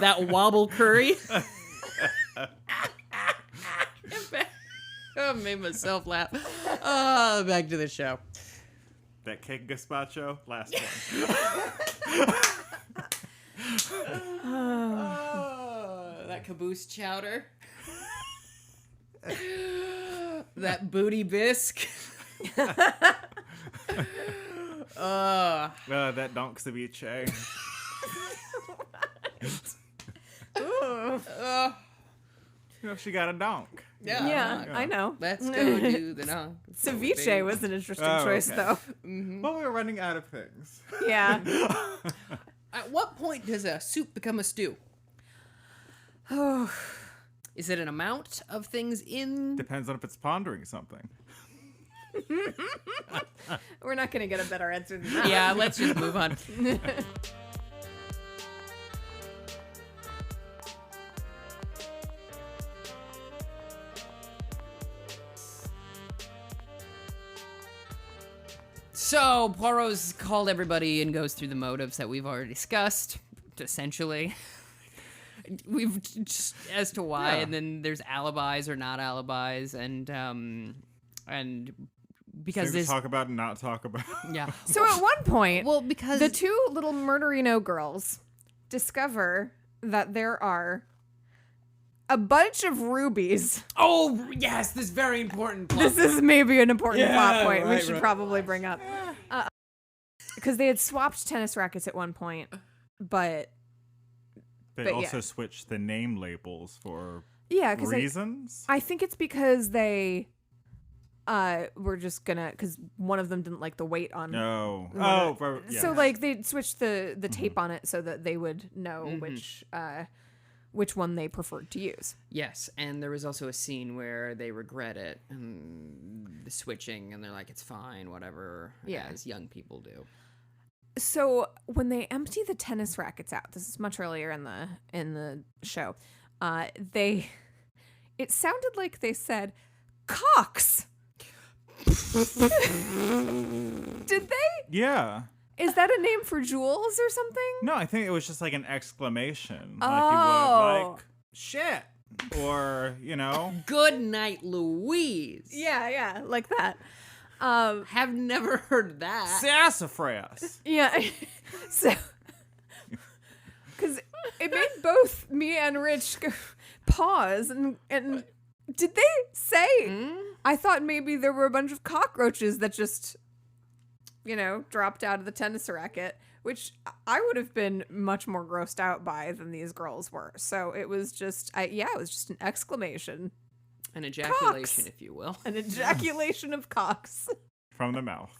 That wobble curry. I made myself laugh. Back to the show. That cake gazpacho, last one. That caboose chowder. That booty bisque. That donk ceviche. You know, she got a donk. Yeah, I know. Let's go do the no. Ceviche was an interesting choice, okay. though. Well, we were running out of things. Yeah. At what point does a soup become a stew? Oh, Is it an amount of things in? Depends on if it's pondering something. we're not going to get a better answer than that. Yeah, let's just move on. So Poirot's called everybody and goes through the motives that we've already discussed, essentially. We've just as to why, Yeah. and then there's alibis or not alibis, and because Things to there's talk about and not talk about. yeah. So at one point, Well, because the two little murderino girls discover that there are a bunch of rubies. Oh, yes, this very important plot. This is maybe an important plot point we right, should right. probably bring up. Because they had swapped tennis rackets at one point, but They But also yeah. switched the name labels for yeah, because reasons. I think it's because they were just gonna, because one of them didn't like the weight on. No. one Oh, of- for, yeah. So like they switched the tape on it so that they would know which one they preferred to use. Yes, and there was also a scene where they regret it, the switching, and they're like, it's fine, whatever, Yeah. as young people do. So when they empty the tennis rackets out, this is much earlier in the show, it sounded like they said cocks. Did they? Yeah. Is that a name for jewels or something? No, I think it was just like an exclamation. Oh. Like you would, like, shit. Or, Good night, Louise. Yeah, like that. Have never heard that. sassafras. Yeah. So, because it made both me and Rich pause and did they say? I thought maybe there were a bunch of cockroaches that just, dropped out of the tennis racket, which I would have been much more grossed out by than these girls were. So it was just, it was just an exclamation, An ejaculation, Cocks. if you will. an ejaculation of cocks. From the mouth.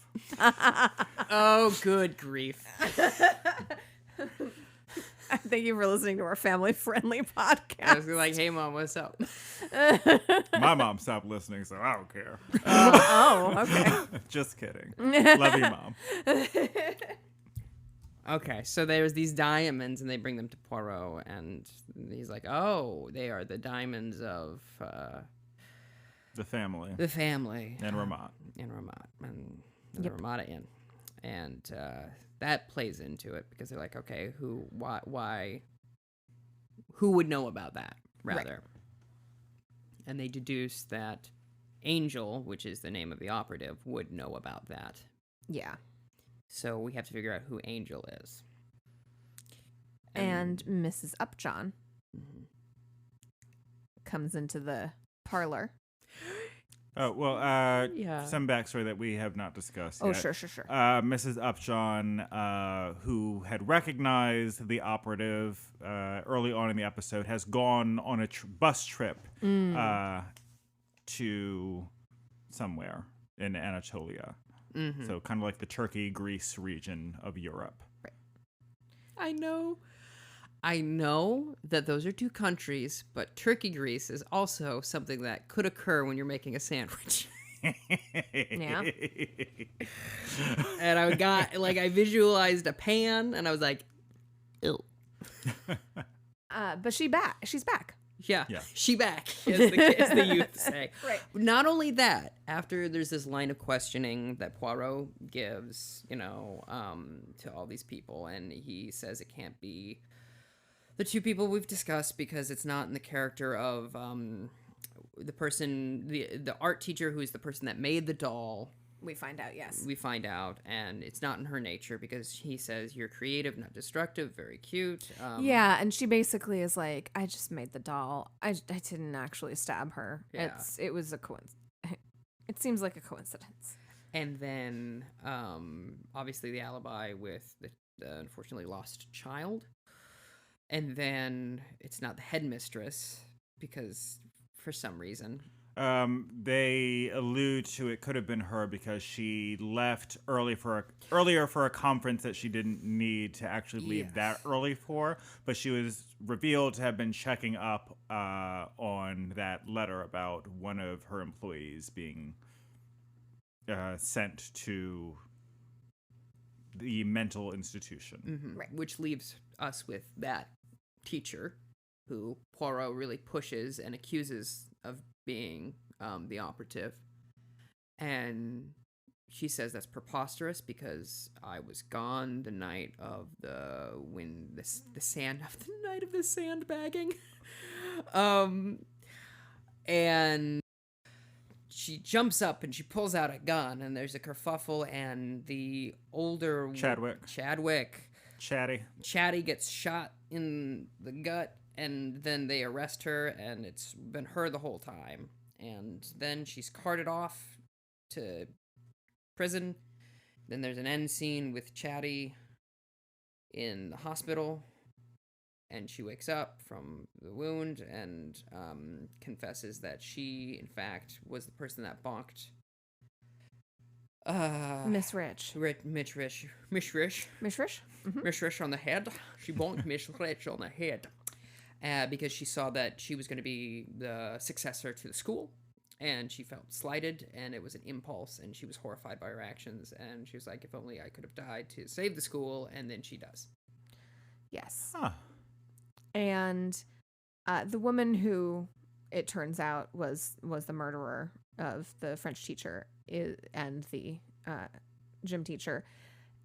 Oh, good grief. Thank you for listening to our family-friendly I podcast. was like, hey, Mom, what's up? My mom stopped listening, so I don't care. Oh, okay. Just kidding. Love you, Mom. Okay, so there's these diamonds, and they bring them to Poirot, and he's like, oh, they are the diamonds of The family. the family. And Ramat. In Ramat, and the Ramada Inn. And that plays into it, because they're like, okay, who would know about that, rather? Right. And they deduce that Angel, which is the name of the operative, would know about that. Yeah. So we have to figure out who Angel is. And Mrs. Upjohn comes into the parlor. Oh, well, Yeah. some backstory that we have not discussed Oh, yet. sure. Mrs. Upjohn, who had recognized the operative early on in the episode, has gone on a bus trip to somewhere in Anatolia. Mm-hmm. So kind of like the Turkey-Greece region of Europe. I know that those are two countries, but Turkey Greece is also something that could occur when you're making a sandwich. Yeah. And I visualized a pan, and I was like, ew. But she's back. Yeah, Yeah. she back, as the youth say. Right. Not only that, after there's this line of questioning that Poirot gives, to all these people, and he says it can't be the two people we've discussed because it's not in the character of the person, the art teacher who is the person that made the doll. We find out, yes. We find out, and it's not in her nature because he says you're creative, not destructive, very cute. Yeah, and she basically is like, I just made the doll. I didn't actually stab her. Yeah. It was a coincidence. It seems like a coincidence. And then, obviously, the alibi with the unfortunately lost child. And then it's not the headmistress because for some reason. They allude to it could have been her because she left earlier for a conference that she didn't need to actually leave that early for, but she was revealed to have been checking up on that letter about one of her employees being sent to the mental institution. Mm-hmm. Right. Which leaves us with that teacher who Poirot really pushes and accuses of being the operative. And she says that's preposterous because I was gone the night of the night of the sandbagging. And she jumps up and she pulls out a gun, and there's a kerfuffle, and the older Chadwick. Chatty Chatty. gets shot in the gut, and then they arrest her, and it's been her the whole time. And then she's carted off to prison. Then there's an end scene with Chatty in the hospital, and she wakes up from the wound and confesses that she, in fact, was the person that bonked Miss Rich. Miss Rich. Miss Rich? Mm-hmm. Miss Rich on the head. She bonked Miss Rich on the head because she saw that she was going to be the successor to the school, and she felt slighted, and it was an impulse, and she was horrified by her actions, and she was like, if only I could have died to save the school, and then she does. Yes. Huh. And the woman who, it turns out, was the murderer of the French teacher and the gym teacher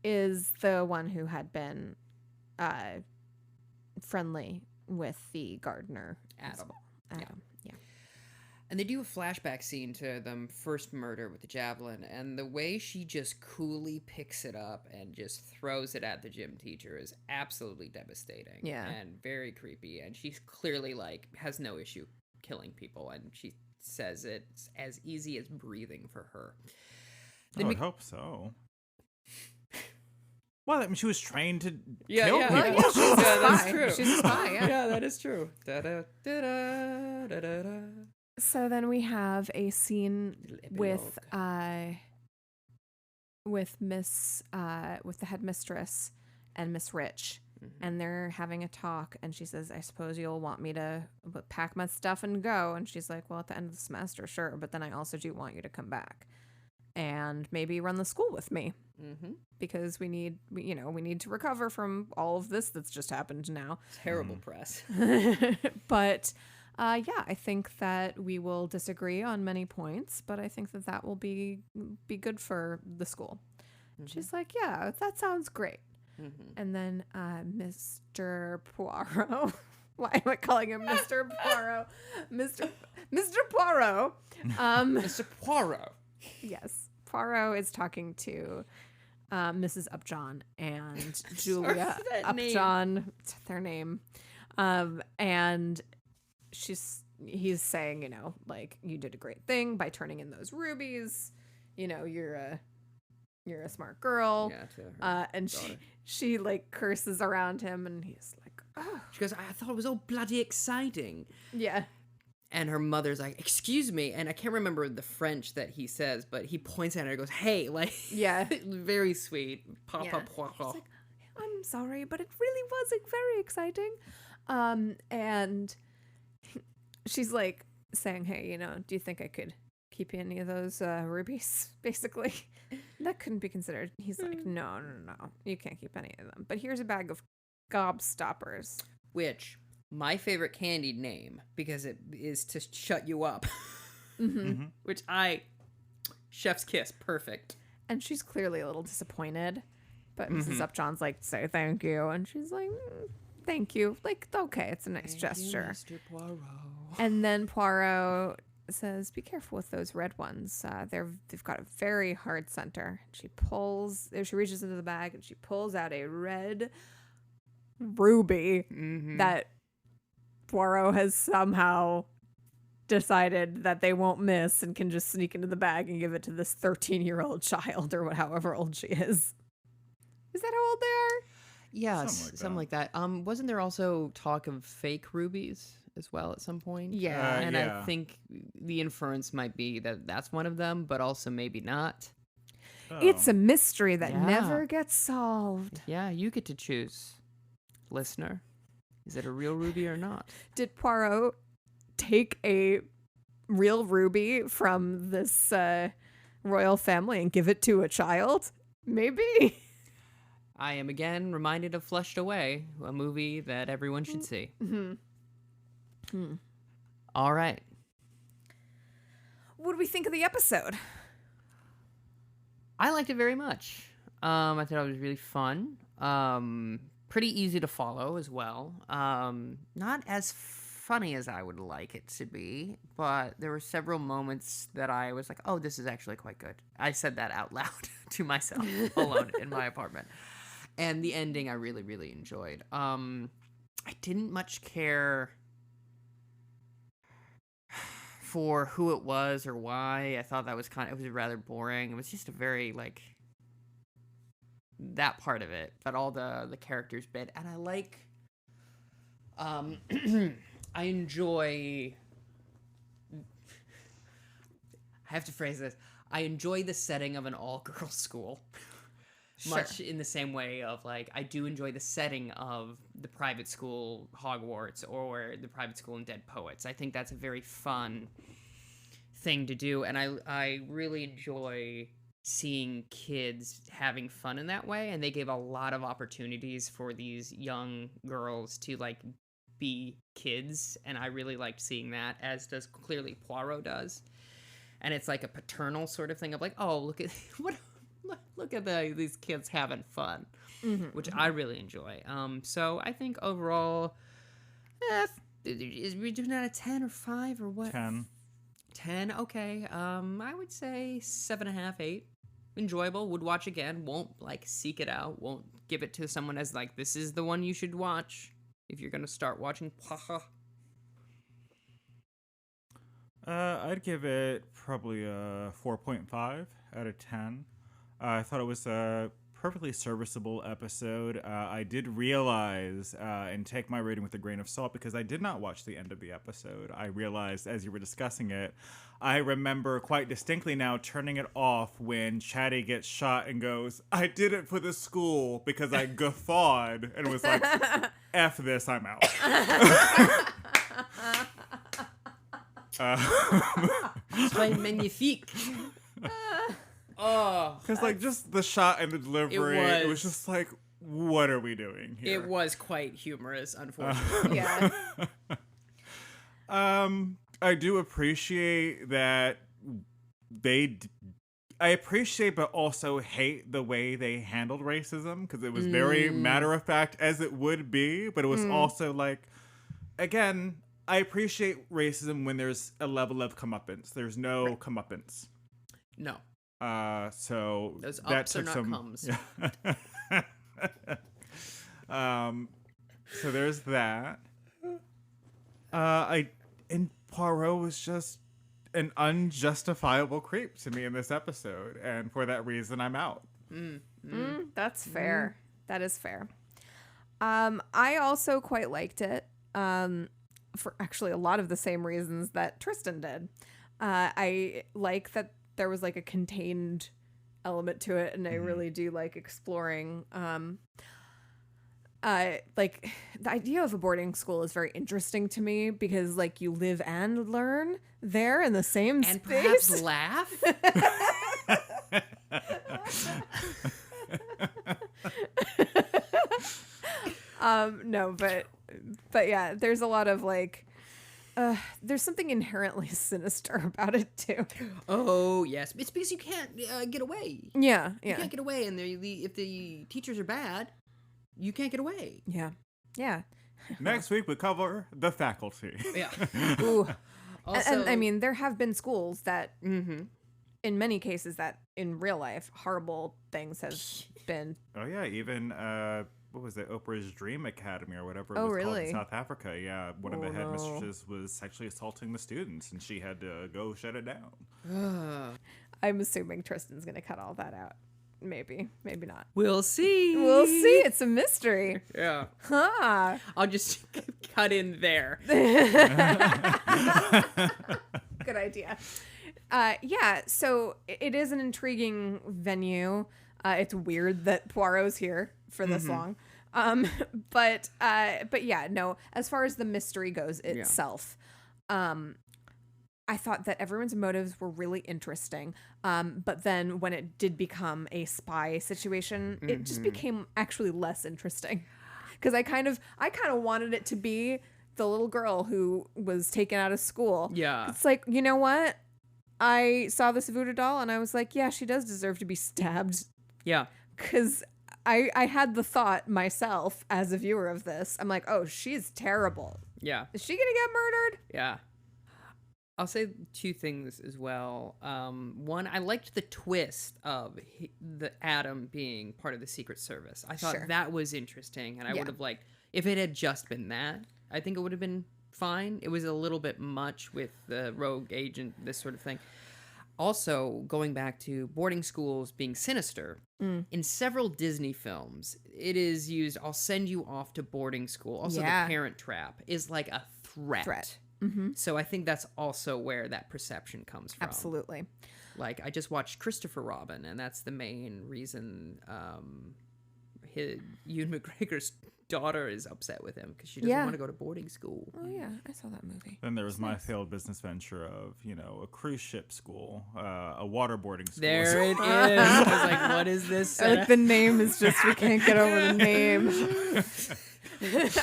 is the one who had been friendly with the gardener. Adam. Yeah. And they do a flashback scene to them first murder with the javelin, and the way she just coolly picks it up and just throws it at the gym teacher is absolutely devastating. Yeah. And very creepy. And she's clearly, like, has no issue killing people, and she says it's as easy as breathing for her. I would hope so. Well, I mean, she was trained to kill Yeah, people. yeah, that's true. She's a spy, yeah. Yeah, that is true. Da-da, da-da, da-da-da. So then we have a scene with Miss with the headmistress and Miss Rich, and they're having a talk, and she says, I suppose you'll want me to pack my stuff and go. And she's like, well, at the end of the semester, sure, but then I also do want you to come back and maybe run the school with me, because we need to recover from all of this that's just happened now. Terrible press. But yeah, I think that we will disagree on many points, but I think that will be good for the school. She's like, yeah, that sounds great. And then Mr. Poirot, why am I calling him Mr. Poirot? Mr. Poirot. Mr. Poirot. Yes, Poirot is talking to Mrs. Upjohn and Julia Upjohn. It's their name. And he's saying, like, you did a great thing by turning in those rubies. You're a smart girl. Yeah, to her and daughter. she like curses around him, and he's like, oh. She goes, I thought it was all bloody exciting. Yeah. And her mother's like, excuse me. And I can't remember the French that he says, but he points at her and goes, hey, like, Yeah. very sweet. Papa Yeah. Poirot. She's like, I'm sorry, but it really was like very exciting. And she's like saying, hey, do you think I could keep any of those rubies, basically? That couldn't be considered. He's like, no, you can't keep any of them, but here's a bag of gobstoppers. Which, my favorite candy name, because it is to shut you up. Which chef's kiss, perfect. And she's clearly a little disappointed, but Mrs. Upjohn's like, say thank you, and she's like, thank you, like, okay, it's a nice gesture. Mr. Poirot. And then Poirot says, be careful with those red ones. They've got a very hard center. She reaches into the bag and she pulls out a red ruby that Poirot has somehow decided that they won't miss and can just sneak into the bag and give it to this 13-year-old child, or however old she is. Is that how old they are? Yeah, Something like that. Wasn't there also talk of fake rubies as well at some point? Yeah. And yeah. I think the inference might be that that's one of them, but also maybe not. Oh. It's a mystery that Yeah. never gets solved. Yeah, you get to choose, listener. Is it a real ruby or not? Did Poirot take a real ruby from this royal family and give it to a child? Maybe. I am again reminded of Flushed Away, a movie that everyone should see. All right. What do we think of the episode? I liked it very much. I thought it was really fun. Pretty easy to follow as well. Not as funny as I would like it to be, but there were several moments that I was like, oh, this is actually quite good. I said that out loud to myself alone in my apartment. And the ending I really, really enjoyed. I didn't much care for who it was or why. I thought that was it was rather boring. It was just a very, like, that part of it, but all the characters bit. And I like, I enjoy, I have to phrase this, I enjoy the setting of an all-girls school. Sure. Much in the same way of, like, I do enjoy the setting of the private school Hogwarts or the private school in Dead Poets. I think that's a very fun thing to do, and I really enjoy seeing kids having fun in that way, and they gave a lot of opportunities for these young girls to, like, be kids, and I really liked seeing that, as does clearly Poirot does. And it's like a paternal sort of thing of, like, oh, look at look at these kids having fun, which I really enjoy. So I think overall, is we doing that a 10 or 5 or what? 10. 10, okay. I would say 7.5, 8. Enjoyable. Would watch again. Won't, like, seek it out. Won't give it to someone as, like, this is the one you should watch if you're gonna start watching. I'd give it probably a 4.5 out of 10. I thought it was a perfectly serviceable episode. I did realize, and take my rating with a grain of salt, because I did not watch the end of the episode. I realized as you were discussing it, I remember quite distinctly now turning it off when Chatty gets shot and goes, I did it for the school, because I guffawed and was like, F this, I'm out. Soyez magnifique. Oh, because like just the shot and the delivery, it was just like, what are we doing here? It was quite humorous, unfortunately. Yeah. I do appreciate that I appreciate but also hate the way they handled racism, because it was very matter of fact, as it would be, but it was also like, again, I appreciate racism when there's a level of comeuppance. There's no comeuppance. No. So those that ups are took not some. comes. So there's that. And Poirot was just an unjustifiable creep to me in this episode, and for that reason, I'm out. That's fair. That is fair. I also quite liked it. For actually a lot of the same reasons that Tristan did. I like that there was like a contained element to it, and I really do like exploring. Like the idea of a boarding school is very interesting to me, because like you live and learn there in the same And space. perhaps laugh. No, but yeah, there's a lot of like, there's something inherently sinister about it too. Oh yes, it's because you can't get away. Yeah, You yeah, can't get away, and if the teachers are bad, you can't get away. yeah, yeah. Next week we cover the faculty. Yeah. Ooh. Also, And I mean, there have been schools that, mm-hmm. in many cases, that in real life, horrible things have been. Oh yeah, even what was it, Oprah's Dream Academy or whatever it Oh, was called really? in South Africa. Yeah, one of the Oh, no. headmistresses was sexually assaulting the students, and she had to go shut it down. I'm assuming Tristan's gonna cut all that out. Maybe, maybe not. We'll see. We'll see. It's a mystery. Yeah. Huh. I'll just cut in there. Good idea. Yeah, so it is an intriguing venue. It's weird that Poirot's here for this long. But yeah, no, as far as the mystery goes itself, I thought that everyone's motives were really interesting. But then when it did become a spy situation, it just became actually less interesting. Because I kind of wanted it to be the little girl who was taken out of school. Yeah. It's like, you know what? I saw this voodoo doll and I was like, yeah, she does deserve to be stabbed. Yeah. Because I had the thought myself as a viewer of this. I'm like, oh, she's terrible. Yeah. Is she going to get murdered? Yeah. I'll say two things as well. One, I liked the twist of the Adam being part of the Secret Service. I thought Sure. that was interesting, and I Yeah. would have liked, If it had just been that, I think it would have been fine. It was a little bit much with the rogue agent, this sort of thing. Also, going back to boarding schools being sinister, in several Disney films, it is used, I'll send you off to boarding school. Also, Yeah. the Parent Trap is like a threat. Mm-hmm. So I think that's also where that perception comes from. Absolutely. Like, I just watched Christopher Robin, and that's the main reason Ewan McGregor's daughter is upset with him, because she doesn't want to go to boarding school. Oh, yeah. I saw that movie. Then there was my failed business venture of, a cruise ship school, a waterboarding school. There it is. I was like, what is this? Like the name is just, we can't get over the name.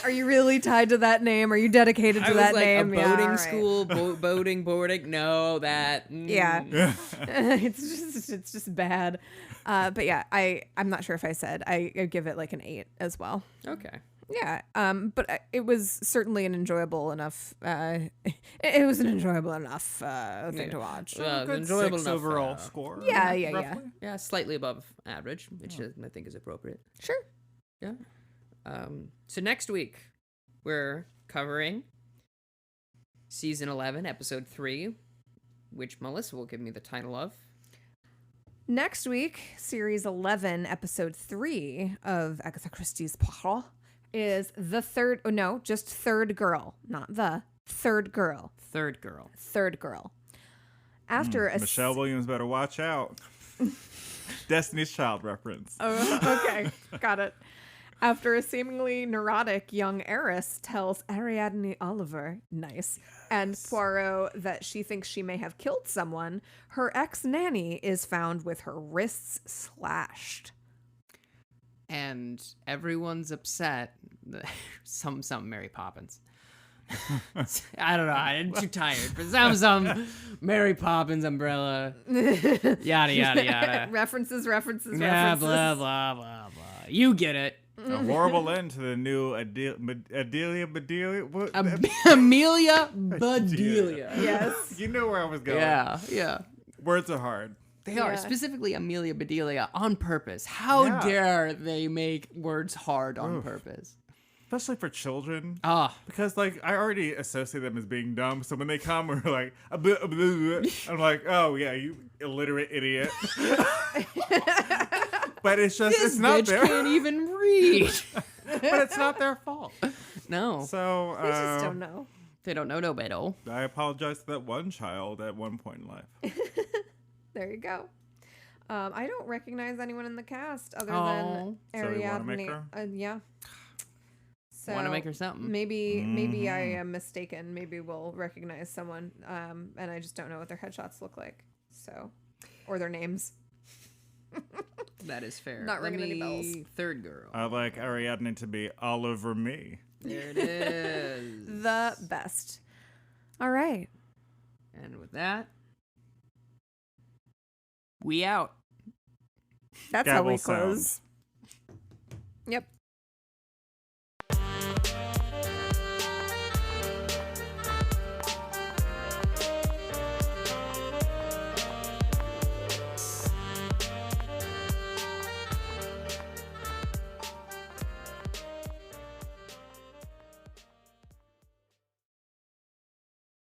Are you really tied to that name? Are you dedicated to that name? A boating all right. school, boarding. No, that. Yeah. it's just bad. But yeah, I'm not sure if I said I give it like an 8 as well. Okay. Yeah. But it was certainly an enjoyable enough. It was an enjoyable enough thing to watch. Well, Good enjoyable 6 enough, overall score. Yeah. roughly? Yeah, slightly above average, which I think is appropriate. Sure. Yeah. So next week, we're covering season 11, episode 3, which Melissa will give me the title of. Next week, series 11, episode 3 of Agatha Christie's Poirot is just Third Girl, not the Third Girl. Third Girl. Third Girl. After a Michelle Williams better watch out. Destiny's Child reference. Oh, okay. Got it. After a seemingly neurotic young heiress tells Ariadne Oliver, and Poirot that she thinks she may have killed someone, her ex-nanny is found with her wrists slashed. And everyone's upset. Some Mary Poppins. I don't know. I'm too tired. But some Mary Poppins umbrella. Yada, yada, yada. References. Yeah, blah, blah, blah, blah. You get it. A horrible end to the new Adelia Bedelia. What? Amelia Bedelia. Yes. You know where I was going. Yeah. Words are hard. They are, specifically Amelia Bedelia, on purpose. How dare they make words hard on purpose? Especially for children. Because, I already associate them as being dumb, so when they come, we're like, I'm like, oh, yeah, you illiterate idiot. But it's just, this it's not bitch their can't even read. But it's not their fault. No. So, They just don't know. They don't know no better. I apologize to that one child at one point in life. There you go. I don't recognize anyone in the cast other than Oh. So we wanna make Ariadne. her? Yeah. So Want to make her something. maybe I am mistaken. Maybe we'll recognize someone, and I just don't know what their headshots look like. So, or their names. That is fair. Not ringing any bells. Third Girl. I like Ariadne to be all over me. There it is. The best. All right. And with that, we out. That's how we Gavel sound. close. Yep.